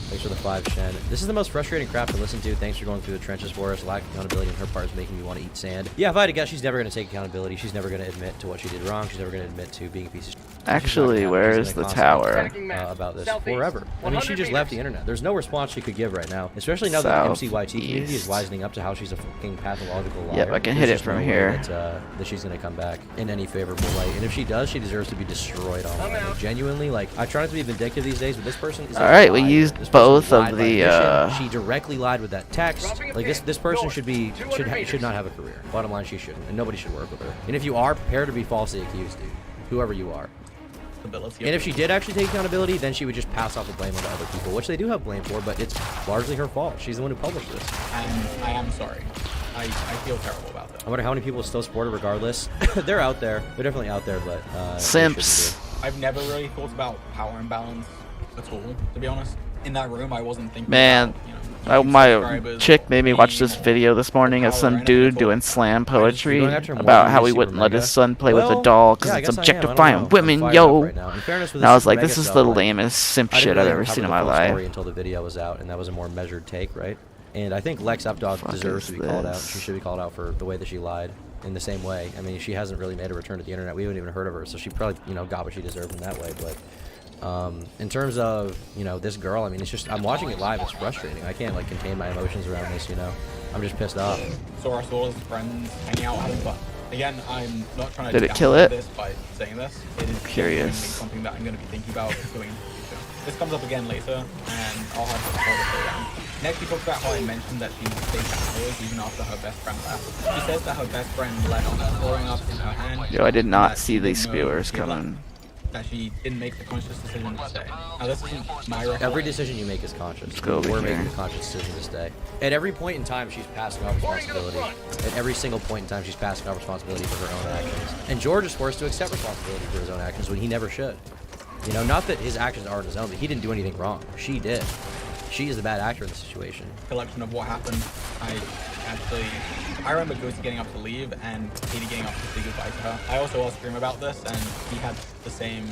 Thanks for the 5, Shen. This is the most frustrating crap to listen to. Thanks for going through the trenches for us. Lack of accountability on her part is making me want to eat sand. Yeah, if I had to guess, she's never going to take accountability. She's never going to admit to what she did wrong. She's never going to admit to being a piece of shit. Actually, where is the tower? About this forever. I mean, she just left the internet. There's no response she could give right now, especially now that the MCYT community is wisening up to how she's a fucking pathological liar. Yep, I can hit There's it just from no way here. that she's gonna come back in any favorable light, and if she does, she deserves to be destroyed online. Like, genuinely, like I try not to be vindictive these days, but this person is. All right, we used This person both lied of by the, admission. She directly lied with that text. Like this person should not have a career. Bottom line, she shouldn't, and nobody should work with her. And if you are, prepare to be falsely accused, dude. Whoever you are. Ability And if she did actually take accountability, then she would just pass off the blame onto other people, which they do have blame for, but it's largely her fault. She's the one who published this. and I am sorry. I feel terrible about that. I wonder how many people still support her regardless. They're out there. They're definitely out there, but they Simps. shouldn't I've never really thought about power imbalance at all, to be honest. In that room, I wasn't thinking Man. about, My subscribers chick made me watch this being video this morning of some power dude and doing slam poetry going after him about more how than he Super wouldn't let Mega? his son play with Well, a doll because yeah, I it's guess I am. I don't know. objectifying I'm women, fired yo. up right now. In fairness with And I the was Super like, Mega this is stuff, the like, lamest simp I didn't shit really I've even ever cover seen the in my full life. story until the video was out, and that was a more measured take, right? And I think Lex Updog Fuck deserves is to be called out. this? She should be called out for the way that she lied in the same way. I mean, she hasn't really made a return to the internet. We haven't even heard of her, so she probably, you know, got what she deserved in that way. But in terms of, you know, this girl, I mean, it's just, I'm watching it live. It's frustrating. I can't, like, contain my emotions around this, you know? I'm just pissed off. saw us all as friends hanging out having fun. Again, I'm not trying to Did it kill downplay it? this by saying this. It is Curious. genuinely something that I'm going to be thinking about doing in the future. This comes up again later, and I'll have to follow it down. Next, we talked about how I mentioned that she stayed hours even after her best friend left. She says that her best friend left throwing up in her hand. Yo, I did and not that see she these didn't know spewers she left. coming. That she didn't make the conscious decision to stay. Now, this isn't my recollection. Every decision you make is conscious. Let's go over We're here. making a conscious decision to stay. At every point in time, she's passing off responsibility. At every single point in time, she's passing off responsibility for her own actions. And George is forced to accept responsibility for his own actions when he never should. You know, not that his actions aren't his own, but he didn't do anything wrong. She did. She is the bad actor in the situation. Collection of what happened. I remember Ghosty getting up to leave and Katie getting up to say goodbye to her. I also asked Scream about this, and he had the same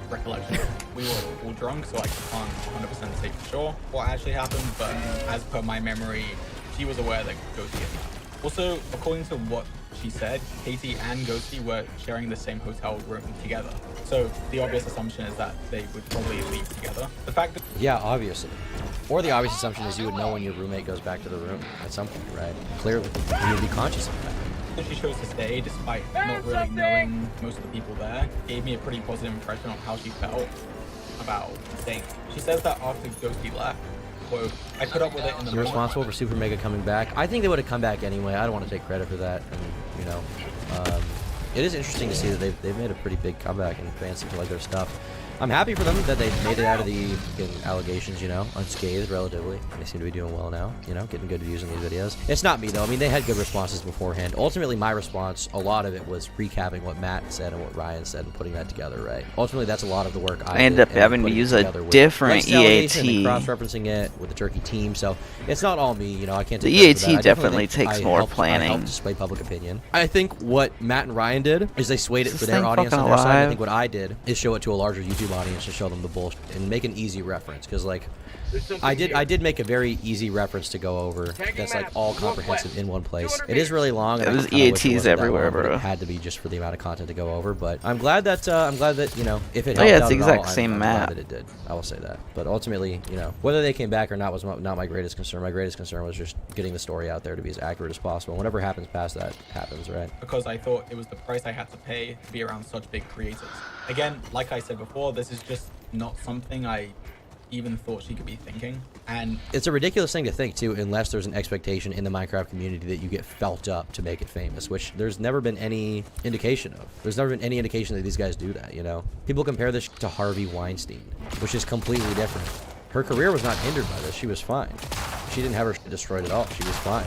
recollection. We were all drunk, so I can't 100% say for sure what actually happened, but as per my memory, she was aware that Ghosty had left. Also, according to what she said, Katie and Ghosty were sharing the same hotel room together. So the obvious assumption is that they would probably leave together. The fact that Yeah, obviously. Or the obvious assumption is you would know when your roommate goes back to the room at some point, right? Clearly, you would be conscious of that. she chose to stay despite not really knowing most of the people there gave me a pretty positive impression on how she felt about staying. She says that after Ghosty left, quote, I put up with it in the You're moment. responsible for Super Mega coming back. I think they would have come back anyway. I don't want to take credit for that. And, you know, it is interesting to see that they've made a pretty big comeback and fans seem to like their stuff. I'm happy for them that they made it out of the allegations, you know, unscathed relatively. They seem to be doing well now, you know, getting good views on these videos. It's not me, though. I mean, they had good responses beforehand. Ultimately, my response, a lot of it was recapping what Matt said and what Ryan said and putting that together, right? Ultimately, that's a lot of the work I ended did, up and having to putting it use a together with different Lex Delegation EAT. and cross-referencing it with the Turkey team, so it's not all me, you know, I can't The take credit for EAT that. I definitely think takes I more helped- I planning. helped display public opinion. I think what Matt and Ryan did is they swayed it Is for this their thing audience on fucking their side. I alive? think what I did is show it to a larger YouTube audience to show them the bullshit and make an easy reference, because like I did make a very easy reference to go over that's like all comprehensive in one place. It is really long. And Yeah, I there's kinda wish it EATs wasn't that everywhere, long, but bro. It had to be just for the amount of content to go over. But I'm glad that you know, if it Oh, helped yeah, it's out the at exact all, same I'm map. glad that it did. I will say that. But ultimately, you know, whether they came back or not was not my greatest concern. My greatest concern was just getting the story out there to be as accurate as possible. Whatever happens past that happens, right? Because I thought it was the price I had to pay to be around such big creators. Again, like I said before, this is just not something I even thought she could be thinking. And It's a ridiculous thing to think too, unless there's an expectation in the Minecraft community that you get felt up to make it famous, which there's never been any indication of. There's never been any indication that these guys do that, you know? People compare this to Harvey Weinstein, which is completely different. Her career was not hindered by this. She was fine. She didn't have her shit destroyed at all. She was fine.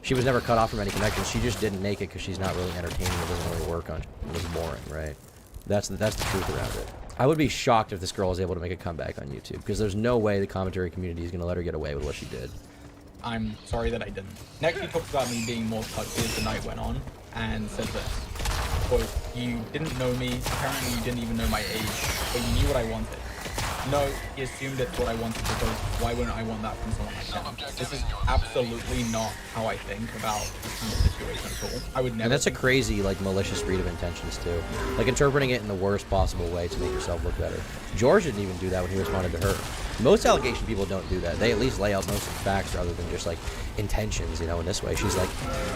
She was never cut off from any connections. She just didn't make it because she's not really entertaining. It doesn't really work on. It was boring, right? That's the truth around it. I would be shocked if this girl was able to make a comeback on YouTube, because there's no way the commentary community is going to let her get away with what she did. I'm sorry that I didn't. Next, he talks about me being more touchy as the night went on, and says this, quote, you didn't know me, apparently you didn't even know my age, but you knew what I wanted. No, he assumed it's what I wanted because why wouldn't I want that from someone like him? This is absolutely not how I think about this kind of situation at all. I would never. And that's a think- crazy, like, malicious read of intentions, too. Like, interpreting it in the worst possible way to make yourself look better. George didn't even do that when he responded to her. Most allegation people don't do that. They at least lay out most of the facts rather than just, like, intentions, you know, in this way. She's like,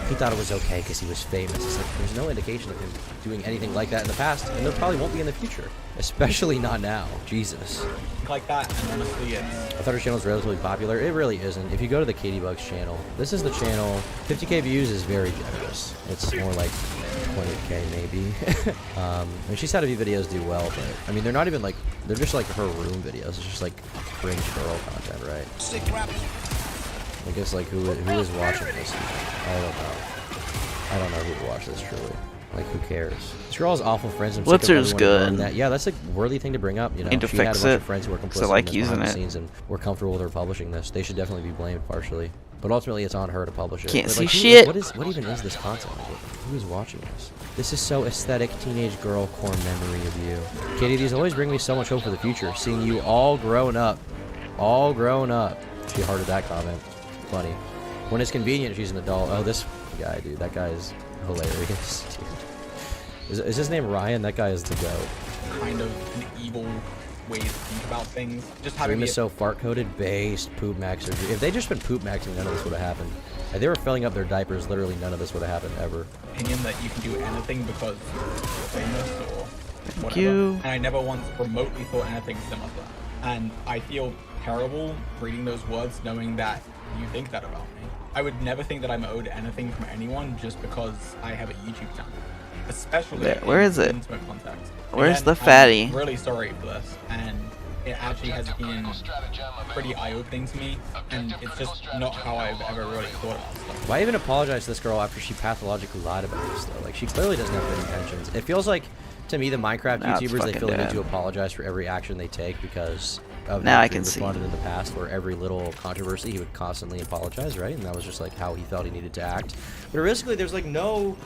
he thought it was okay because he was famous. It's like, there's no indication of him doing anything like that in the past, and there probably won't be in the future. Especially not now. Jesus. like that, and honestly, it's I thought her channel was relatively popular. It really isn't. If you go to the Hekkdivers channel, this is the channel. 50k views is very generous. It's more like 20k maybe. I mean, she's had a few videos do well, but I mean, they're not even like, they're just like her room videos. It's just like cringe girl content, right? I guess like who is watching this? I don't know. I don't know who would watch this truly. Like, who cares? This girl has awful friends. I'm Blitzer's sick of everyone ignoring good. that. Yeah, that's a worthy thing to bring up. You know, Need to she had a fix bunch it, of friends who were 'cause I complicit like in this using behind the it. scenes, and we're comfortable with her publishing this. They should definitely be blamed partially. But ultimately, it's on her to publish it. Can't But, see like, shit. What even is this content? Like, who is watching this? This is so aesthetic, teenage girl core memory of you. Katie, these always bring me so much hope for the future. Seeing you all grown up. All grown up. She hearted that comment. Funny. When it's convenient, she's an adult. Oh, this guy, dude. That guy is hilarious, dude. Is his name Ryan? That guy is the GOAT. Kind of an evil way to think about things. Just having Dream is so fart-coated, based, poop max surgery. If they just been poop maxing, none of this would have happened. If they were filling up their diapers, literally none of this would have happened ever. opinion that you can do anything because you're famous or whatever. you. And I never once remotely thought anything similar to that. And I feel terrible reading those words knowing that you think that about me. I would never think that I'm owed anything from anyone just because I have a YouTube channel. Especially Where is it? in intimate context. Where's Again, the fatty? I'm really sorry for this, and it actually has been pretty eye-opening to me, and it's just not how I've ever really thought about stuff. Why even apologize to this girl after she pathologically lied about this, though? Like, she clearly doesn't have good intentions. It feels like, to me, the Minecraft Now it's YouTubers, they fucking feel the need dead. to apologize for every action they take because of Now how I Dream can see. responded in the past, where every little controversy he would constantly apologize, right? And that was just like how he felt he needed to act. But realistically, there's no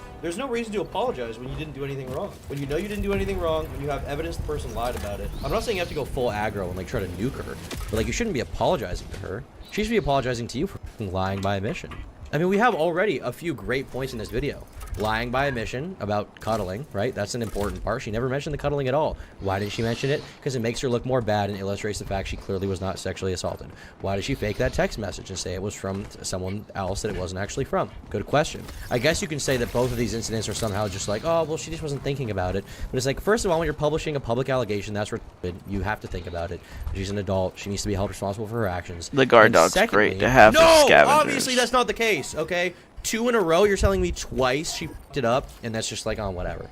reason to apologize when you didn't do anything wrong. When you know you didn't do anything wrong, when you have evidence the person lied about it. I'm not saying you have to go full aggro and like try to nuke her, but like you shouldn't be apologizing to her. She should be apologizing to you for fucking lying by omission. I mean, we have already a few great points in this video. Lying by omission about cuddling, right? That's an important part. She never mentioned the cuddling at all. Why did she mention it? Because it makes her look more bad and illustrates the fact she clearly was not sexually assaulted. Why did she fake that text message and say it was from someone else that it wasn't actually from? Good question. I guess you can say that both of these incidents are somehow just like, oh, well, she just wasn't thinking about it. But it's like, first of all, when you're publishing a public allegation, that's retarded. You have to think about it. She's an adult. She needs to be held responsible for her actions. The guard And dog's secondly, great to have for no, scavengers. obviously that's not the case, okay? 2 in a row, you're telling me twice she f***ed it up, and that's just like, oh, whatever,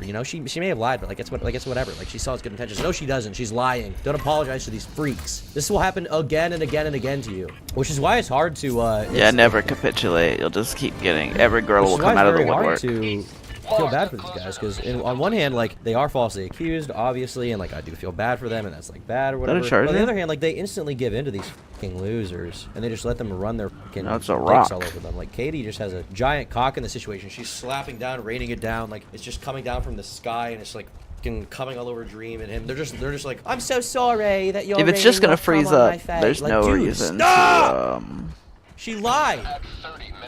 you know, she may have lied, but like it's whatever. Like, she saw his good intentions. No, she doesn't. She's lying. Don't apologize to these freaks. This will happen again and again and again to you, which is why it's hard to Yeah, never capitulate. You'll just keep getting. Every girl will come out of the woodwork. To feel bad for these guys, because on one hand, like, they are falsely accused, obviously, and like I do feel bad for them, and that's like bad or whatever. charge But on the there? other hand, like, they instantly give in to these fucking losers, and they just let them run their fucking No, it's a dicks rock. all over them. Like, Katie just has a giant cock in the situation. She's slapping down, raining it down, like it's just coming down from the sky, and it's like fucking coming all over Dream and him. They're just like, I'm so sorry that you're. If it's just raining gonna your cum freeze on my up, face." there's Like, no dude, reason stop! to. She lied.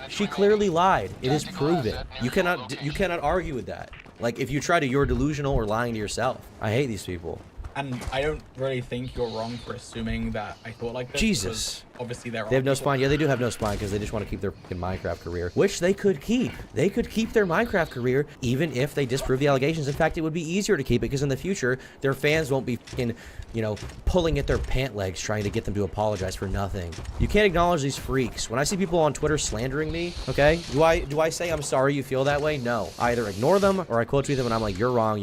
She clearly lied. It is proven. You cannot argue with that. Like, if you try to, you're delusional or lying to yourself. I hate these people. And I don't really think you're wrong for assuming that I thought like this. Jesus. because Obviously, there They have are no people- spine. Yeah, they do have no spine because they just want to keep their fucking Minecraft career, which they could keep. They could keep their Minecraft career even if they disprove the allegations. In fact, it would be easier to keep it because in the future, their fans won't be fucking, you know, pulling at their pant legs trying to get them to apologize for nothing. You can't acknowledge these freaks. When I see people on Twitter slandering me, okay, do I say I'm sorry you feel that way? No. I either ignore them or I quote tweet them and I'm like, you're wrong.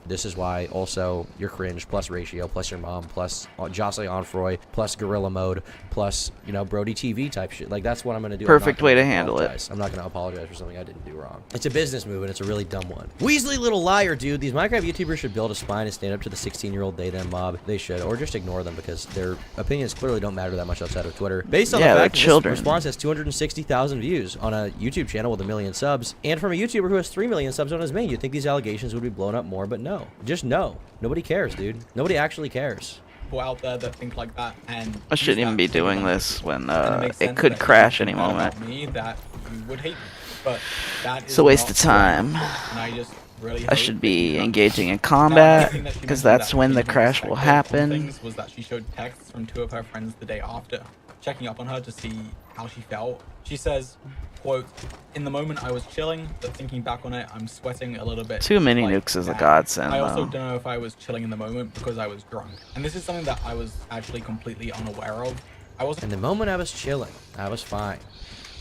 This is why. Also, you're cringe, plus Ratio, plus your mom, plus Jocelyn Onfroy, plus Gorilla Mode, plus, you know, Brody TV type shit. Like, that's what I'm going to do. Perfect way to handle it. I'm not going to apologize for something I didn't do wrong. It's a business move, and it's a really dumb one. Weasley little liar, dude. These Minecraft YouTubers should build a spine and stand up to the 16-year-old they-them mob. They should. Or just ignore them because their opinions clearly don't matter that much outside of Twitter. Based on the Yeah, they're fact that children. this response has 260,000 views on a YouTube channel with 1 million subs, and from a YouTuber who has 3 million subs on his main, you'd think these allegations would be blown up more, but no. Just no. Nobody cares, dude. Nobody actually cares. people out there that think like that, and I shouldn't use even that be to doing think this when and makes it sense could that you crash think any that moment. about me, that you would hate me. But that It's is a waste not of time. correct, and I just really I hope should that be you engaging in Now, combat the thing that she because mentioned that's that when the she crash will unexpected happen. things was that she showed texts from 2 of her friends the day after, checking up on her to see how she felt. She says, quote, "In the moment I was chilling, but thinking back on it, I'm sweating a little bit." Too many like nukes is a that. godsend, I also though. don't know if I was chilling in the moment because I was drunk. And this is something that I was actually completely unaware of. I wasn't And the moment I was chilling, I was fine.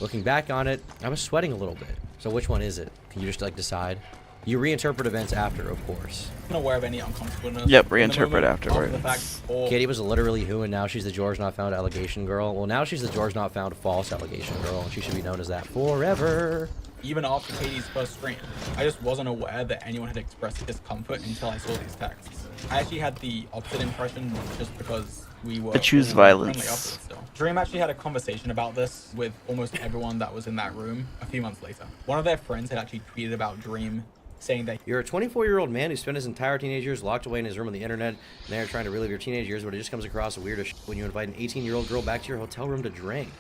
Looking back on it, I was sweating a little bit. So which one is it? Can you just like decide? You reinterpret events after, of course. aware of any uncomfortableness. Yep, in the reinterpret moment, afterwards. after the fact, or Katie was literally who, and now she's the George Not Found allegation girl. Well, now she's the George Not Found false allegation girl, and she should be known as that forever. even after Katie's first stream. I just wasn't aware that anyone had expressed discomfort until I saw these texts. I actually had the opposite impression just because we were I choose all violence. friendly afterwards still. Dream actually had a conversation about this with almost everyone that was in that room a few months later. One of their friends had actually tweeted about Dream, saying that You're a 24-year-old man who spent his entire teenage years locked away in his room on the internet, and they're trying to relive your teenage years, but it just comes across weird as shit when you invite an 18-year-old girl back to your hotel room to drink.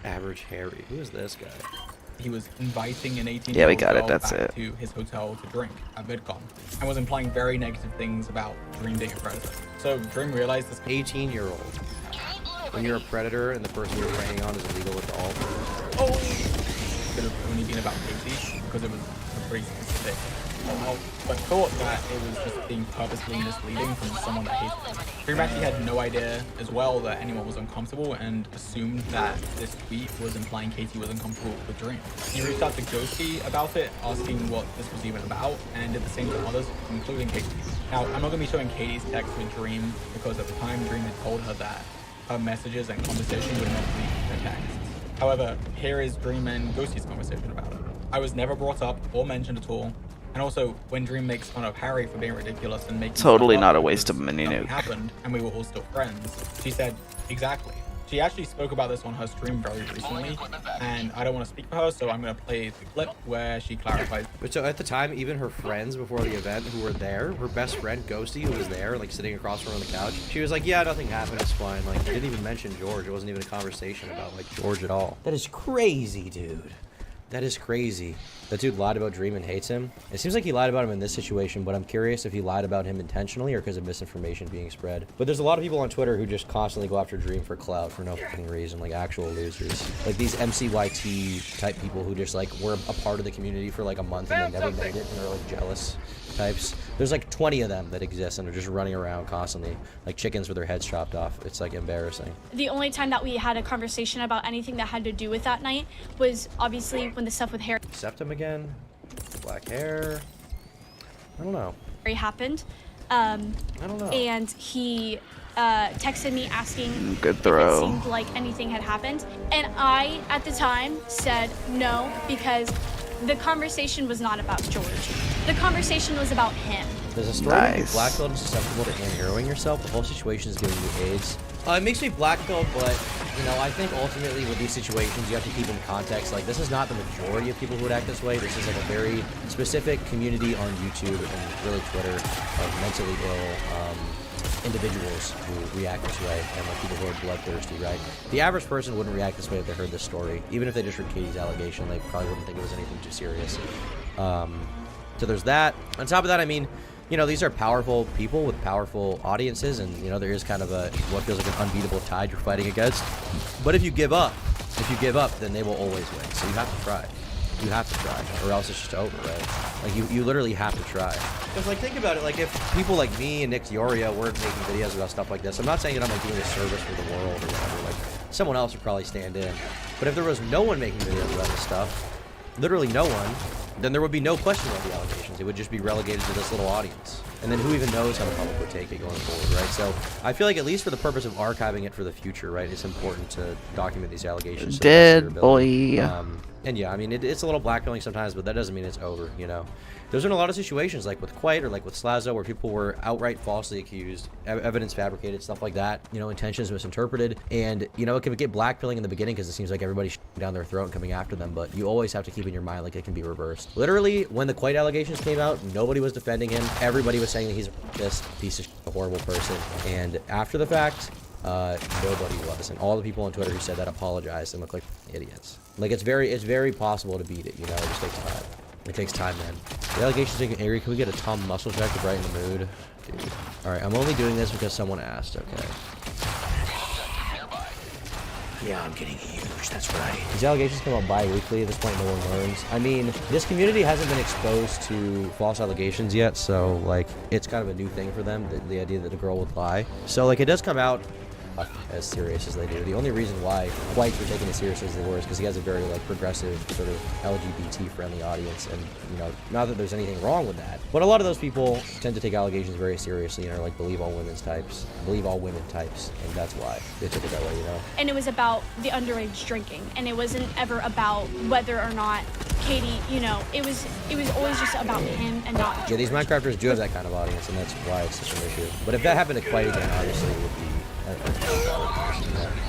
Average Harry. Who is this guy? he was inviting an 18-year-old Yeah, we got it, girl that's back it. to his hotel to drink at VidCon, and was implying very negative things about Dream being a predator. So Dream realized this 18-year-old. When you're a predator and the person you're preying on is illegal at all. could have only been about Casey because it was a pretty specific call-out, but thought that it was just being purposely misleading from someone that hated him. Dream actually had no idea as well that anyone was uncomfortable and assumed that this tweet was implying Casey was uncomfortable with Dream. He reached out to Ghosty about it, asking what this was even about, and did the same to others, including Katie. Now, I'm not going to be showing Katie's text with Dream because at the time Dream had told her that her messages and conversation would not be her texts. However, here is Dream and Ghosty's conversation about it. I was never brought up or mentioned at all. And also, when Dream makes fun of Harry for being ridiculous and making Totally stuff not up a waste because of a mini nothing nuke. happened and we were all still friends, she said, exactly. She actually spoke about this on her stream very recently, and I don't want to speak for her, so I'm going to play the clip where she clarifies. But so at the time, even her friends before the event who were there, her best friend Ghosty, who was there, like sitting across from her on the couch, she was like, yeah, nothing happened, it's fine. Like, didn't even mention George. It wasn't even a conversation about like George at all. That is crazy, dude. That is crazy. That dude lied about Dream and hates him. It seems like he lied about him in this situation, but I'm curious if he lied about him intentionally or because of misinformation being spread. But there's a lot of people on Twitter who just constantly go after Dream for clout for no fucking reason, like actual losers. Like these MCYT type people who just like were a part of the community for like a month and they never made it and they're like jealous types. There's like 20 of them that exist and they're just running around constantly like chickens with their heads chopped off. It's like embarrassing. The only time that we had a conversation about anything that had to do with that night was obviously when the stuff with Harry Septum again, black hair. I don't know. happened. I don't know. And he texted me asking Good if it throw. seemed like anything had happened. And I, at the time, said no, because the conversation was not about George. The conversation was about him. There's a story of Nice. black belt and susceptible to hand-heroing yourself. The whole situation is giving you AIDS. It makes me black belt, but you know, I think ultimately with these situations, you have to keep in context. Like, this is not the majority of people who would act this way. This is like a very specific community on YouTube and really Twitter of mentally ill individuals who react this way, and like people who are bloodthirsty, right? The average person wouldn't react this way if they heard this story. Even if they just heard Katie's allegation, they probably wouldn't think it was anything too serious. So there's that. On top of that, I mean, you know, these are powerful people with powerful audiences, and you know, there is kind of a what feels like an unbeatable tide you're fighting against. But if you give up, then they will always win. So you have to try. You have to try, or else it's just over, right? Like you literally have to try. Because like think about it, like if people like me and Nick Dioria weren't making videos about stuff like this, I'm not saying that I'm like doing a service for the world or whatever. Like someone else would probably stand in. But if there was no one making videos about this stuff, literally no one, then there would be no question about the allegations. It would just be relegated to this little audience. And then who even knows how the public would take it going forward, right? So I feel like at least for the purpose of archiving it for the future, right, it's important to document these allegations. to the best of your Dead ability. boy. And yeah, I mean, it's a little blackmailing sometimes, but that doesn't mean it's over, you know? There's been a lot of situations, like with Quiet or like with Slazo, where people were outright falsely accused, evidence fabricated, stuff like that, you know, intentions misinterpreted. And, you know, it can get blackmailing in the beginning because it seems like everybody's down their throat and coming after them, but you always have to keep in your mind, like, it can be reversed. Literally, when the Quiet allegations came out, nobody was defending him. Everybody was saying that he's just a piece of shit, a horrible person. And after the fact, nobody was. And all the people on Twitter who said that apologized and looked like idiots. Like, it's very possible to beat it, you know? It just takes time. It takes time, man. The allegations making angry. Can we get a Tom Muscle check to brighten the mood? Dude. Alright, I'm only doing this because someone asked, okay. Yeah, I'm getting huge, that's right. These allegations come out bi-weekly. At this point, no one learns. I mean, this community hasn't been exposed to false allegations yet, so, like, it's kind of a new thing for them, the idea that a girl would lie. So, like, it does come out as serious as they do. The only reason why whites were taking it seriously as they were is because he has a very like progressive sort of LGBT friendly audience, and you know, not that there's anything wrong with that, but a lot of those people tend to take allegations very seriously and are like believe all women types, and that's why they took it that way, you know. And it was about the underage drinking, and it wasn't ever about whether or not Katie, you know, it was always just about him and not George. Yeah, these Minecrafters do have that kind of audience, and that's why it's such an issue. But if that happened to Quite again, obviously it would be.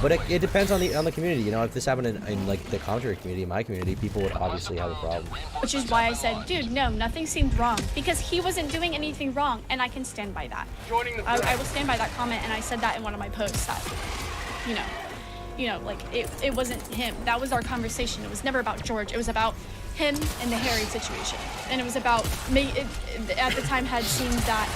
But it depends on the community, you know. If this happened in like the commentary community, my community, people would obviously have a problem. Which is why I said, dude, no, nothing seemed wrong because he wasn't doing anything wrong, and I can stand by that. I will stand by that comment, and I said that in one of my posts that, you know, like it wasn't him. That was our conversation. It was never about George. It was about him and the Harry situation, and it was about me. At the time, had seemed that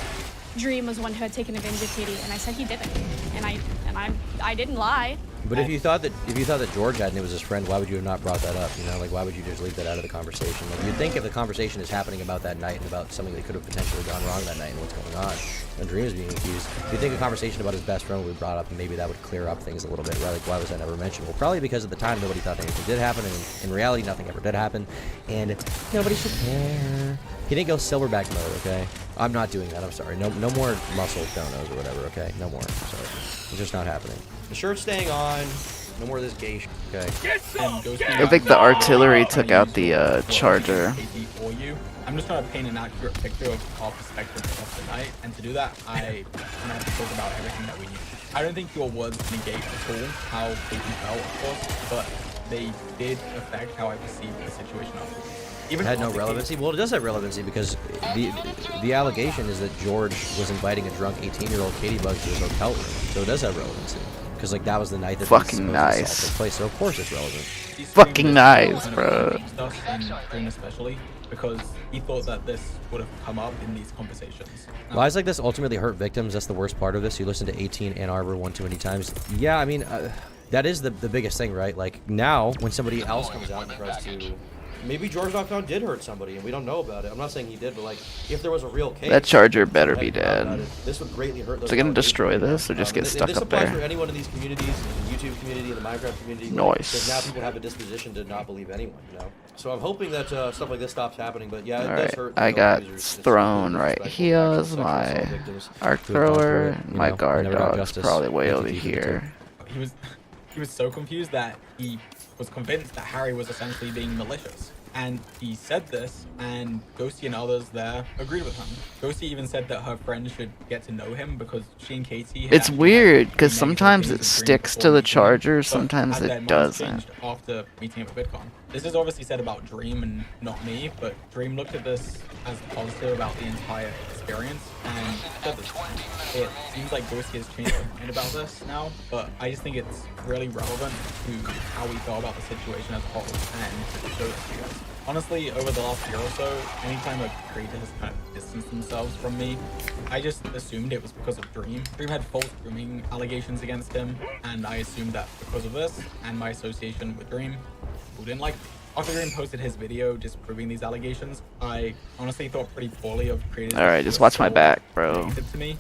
Dream was one who had taken advantage of Katie, and I said he didn't, and I didn't lie. But if you thought that George had and it was his friend, why would you have not brought that up? You know, like why would you just leave that out of the conversation? Like you'd think if the conversation is happening about that night and about something that could have potentially gone wrong that night and what's going on, and Dream is being accused, you'd think a conversation about his best friend would be brought up and maybe that would clear up things a little bit. Right? Like why was that never mentioned? Well, probably because at the time nobody thought anything did happen, and in reality nothing ever did happen, and nobody should care. He didn't go silverback mode, okay? I'm not doing that. I'm sorry. No more muscle donos or whatever, okay? No more. I'm sorry. It's just not happening. The shirt's staying on. No more of this gay shit, okay? I think the artillery took out the charger. I'm just trying to paint an accurate picture of our perspective of the night, and to do that, I have to talk about everything that we knew. I don't think your words negate at all how Katie felt, of course, but they did affect how I perceived the situation afterwards. It had no relevancy. Well, it does have relevancy because the allegation is that George was inviting a drunk 18-year-old Katie Bugs to his hotel room, so it does have relevancy. Because like that was the night that fucking nice took place, so of course it's relevant. Fucking nice, bro. Especially because he thought that this would have come up in these conversations. Lies like this ultimately hurt victims. That's the worst part of this. You listen to 18 Ann Arbor one too many times. Yeah, I mean, that is the biggest thing, right? Like now, when somebody else comes out and tries to. Maybe George Knockdown did hurt somebody, and we don't know about it. I'm not saying he did, but like, if there was a real case, that charger better be dead. This would greatly hurt. Those Is it gonna destroy this, or just get stuck this up applies there? For anyone in these communities, the YouTube community, the Minecraft community. Nice. Because now people have a disposition to not believe anyone, you know. So I'm hoping that stuff like this stops happening. But yeah, it does hurt. I got thrown right here. Is my arc thrower. My guard dog's probably way over here. He was so confused that he was convinced that Harry was essentially being malicious. And he said this, and Ghosty and others there agreed with him. Ghosty even said that her friends should get to know him because she and Katie. It's weird because sometimes it sticks to the charger, sometimes it doesn't. After meeting up with VidCon, this is obviously said about Dream and not me, but Dream looked at this as positive about the entire experience and said this. It seems like Ghosty has changed her mind about this now, but I just think it's really relevant to how we felt about the situation as a whole and to show this to you guys. Honestly, over the last year or so, anytime a creator has kind of distanced themselves from me, I just assumed it was because of Dream. Dream had false grooming allegations against him, and I assumed that because of this and my association with Dream, people didn't like me. After Dream posted his video disproving these allegations, I honestly thought pretty poorly of creators. Alright, just watch my back, bro. To me,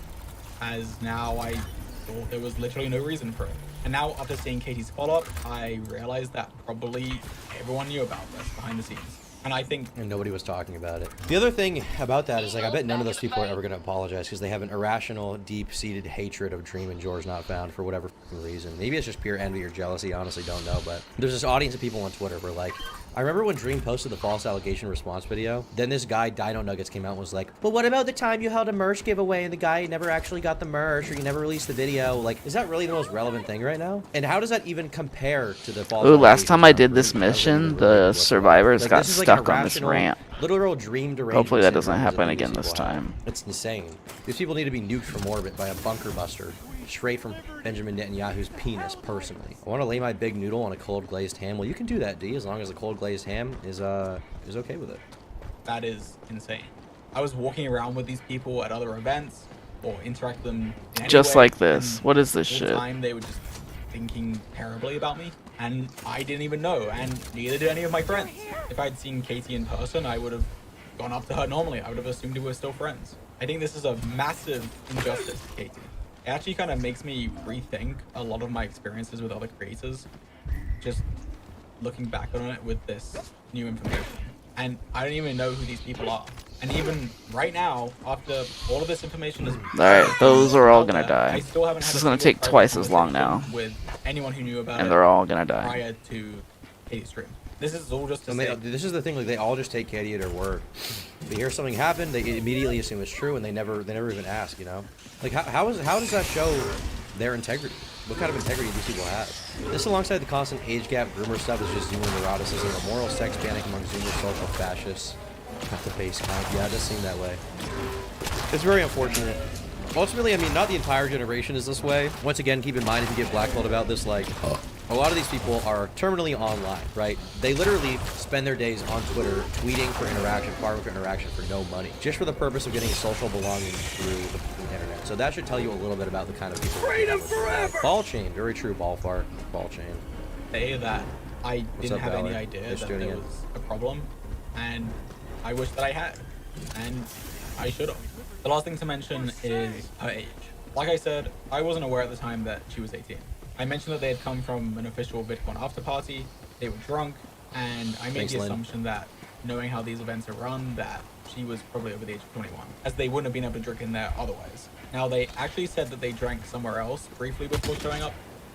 as now I thought there was literally no reason for it. And now, after seeing Katie's follow-up, I realized that probably everyone knew about this behind the scenes. And I think... And nobody was talking about it. The other thing about that is, like, I bet none of those people are ever going to apologize because they have an irrational, deep-seated hatred of Dream and George Not Found for whatever reason. Maybe it's just pure envy or jealousy, I honestly don't know, but there's this audience of people on Twitter who are like, I remember when Dream posted the false allegation response video, then this guy, Dino Nuggets, came out and was like, but what about the time you held a merch giveaway and the guy never actually got the merch or you never released the video? Like, is that really the most relevant thing right now? And how does that even compare to the false Ooh, last time I did this mission, the survivors got stuck on this ramp. Literal Dream derangement. Hopefully that doesn't happen again this time. It's insane. These people need to be nuked from orbit by a bunker buster. Straight from Benjamin Netanyahu's penis, personally. I want to lay my big noodle on a cold glazed ham. Well, you can do that, D, as long as the cold glazed ham is okay with it. That is insane. I was walking around with these people at other events or interact with them in just like this. What is this shit? The time they were just thinking terribly about me, and I didn't even know, and neither did any of my friends. If I'd seen Katie in person, I would have gone up to her normally. I would have assumed we were still friends. I think this is a massive injustice to Katie. It actually kind of makes me rethink a lot of my experiences with other creators, just looking back on it with this new information. And I don't even know who these people are. And even right now, after all of this information is... Alright, those are all gonna die. I still haven't this is gonna take twice as long now. With anyone who knew about and it they're all gonna die. prior to Katie's stream. This is all just to say. This is the thing, like they all just take Katie at her word. They hear something happen, they immediately assume it's true, and they never even ask, you know? Like how does that show their integrity? What kind of integrity do these people have? This, alongside the constant age gap groomer stuff, is just Zoomer neuroticism, a moral sex panic among Zoomer social fascists. At the base count, yeah, it does seem that way. It's very unfortunate. Ultimately, I mean, not the entire generation is this way. Once again, keep in mind, if you get blackballed about this, like, a lot of these people are terminally online, right? They literally spend their days on Twitter tweeting for interaction, farming for interaction for no money, just for the purpose of getting social belonging through the internet. So that should tell you a little bit about the kind of people. Freedom forever! Ball chain, very true, ball fart, ball chain. Say that I didn't have any Ballard? idea Just that doing there it. was a problem, and I wish that I had, and I should have. The last thing to mention is her age. Like I said, I wasn't aware at the time that she was 18. I mentioned that they had come from an official VidCon after party, they were drunk, and I made Thanks, the Lynn. assumption that, knowing how these events are run, that she was probably over the age of 21, as they wouldn't have been able to drink in there otherwise. Now, they actually said that they drank somewhere else briefly before showing up,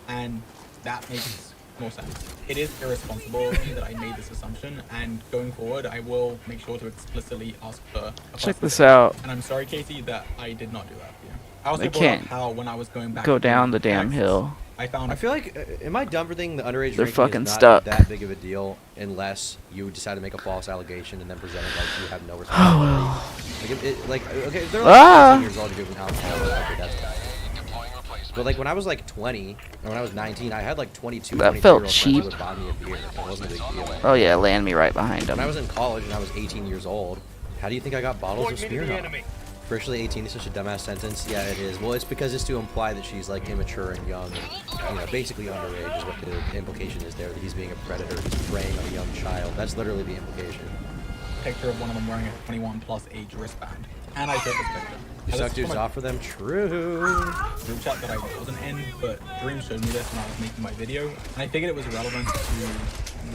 and that makes more sense. It is irresponsible of me that I made this assumption, and going forward, I will make sure to explicitly ask for a Check this out. And I'm sorry, Katie, that I did not do that for you. I also They brought up can't how when I was going back go to down the the damn texts, hill. I found I feel like, am I dumb for thinking the underage They're drinking fucking is not stuck. that big of a deal unless you decide to make a false allegation and then present it like you have no responsibility? Like, okay, if they're like 14 years old, you're giving alcohol, okay, that's bad. But like when I was like 20, and when I was 19, I had like 22, That 23 felt year old cheap. friends who would buy me a beer. It wasn't a big deal. Oh yeah, land me right behind When I him. was in college and I was 18 years old, how do you think I got bottles of Smirnoff? Virtually 18 is such a dumbass sentence. Yeah, it is. Well, it's because it's to imply that she's like immature and young, and, you know, basically underage is what the implication is there. That he's being a predator, he's preying on a young child. That's literally the implication. picture of one of them wearing a 21 plus age wristband. And I took this picture. You Now, suck this dudes is from off for them? True. a group chat that I wasn't in, but Dream showed me this when I was making my video, and I figured it was relevant to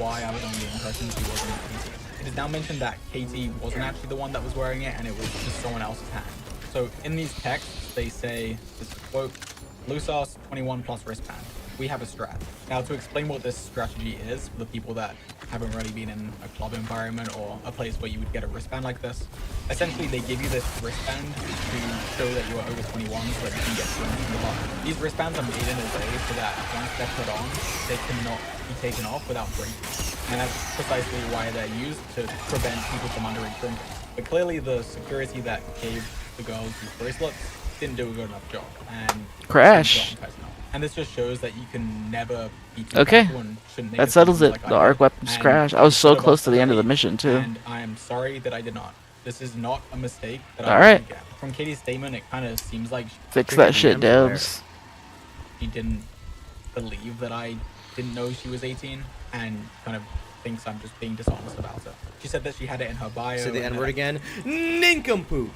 why I was under the impression she wasn't Katie. It is now mentioned that Katie wasn't actually the one that was wearing it, and it was just someone else's hand. So in these texts, they say, this is a quote, Lusos 21 plus wristband. We have a strat. Now, to explain what this strategy is for the people that haven't really been in a club environment or a place where you would get a wristband like this, essentially they give you this wristband to show that you are over 21 so that you can get drinks in the bar. These wristbands are made in a way so that once they're put on, they cannot be taken off without breaking. And that's precisely why they're used to prevent people from underage drinking. But clearly the security that gave the girls these bracelets didn't do a good enough job. And Crash. And this just shows that you can never be too Okay, careful and shouldn't make that settles it. assumptions like The I arc did. weapons And crash. I was so should have close asked to the end of the her mission too. And I am sorry that I did not. This is not a mistake that All I right. didn't get. From Katie's statement, it kind of seems like Fix that shit, Debs. she didn't believe that I didn't know she was 18 and kind of thinks I'm just being dishonest about it. She said that she had it in her bio. Say the and N-word that again. Nincompoop.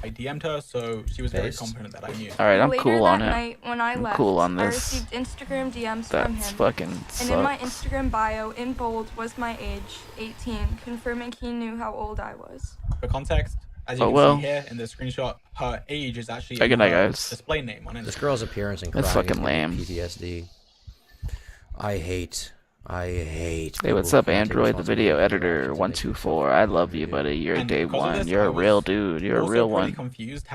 I DM'd her, so she was very Based. confident that I knew. All right, I'm Later cool on that it. night, when I I'm left, cool on I this. received Instagram DMs from That's him. fucking And in my sucks. Instagram bio, in bold, was my age, 18, confirming he knew how old I was. For context, as you Oh, can well. see here in the screenshot, her age is actually Hey, good night, her guys. display name on This Instagram. girl's appearance and That's crying is fucking giving me lame. PTSD. I hate. Hey, people what's who up, can't take Android, the video responsibility for editor, actions they 124? I love you, buddy. You're And day because of one. this, You're I a real was dude. You're a also real pretty one. confused how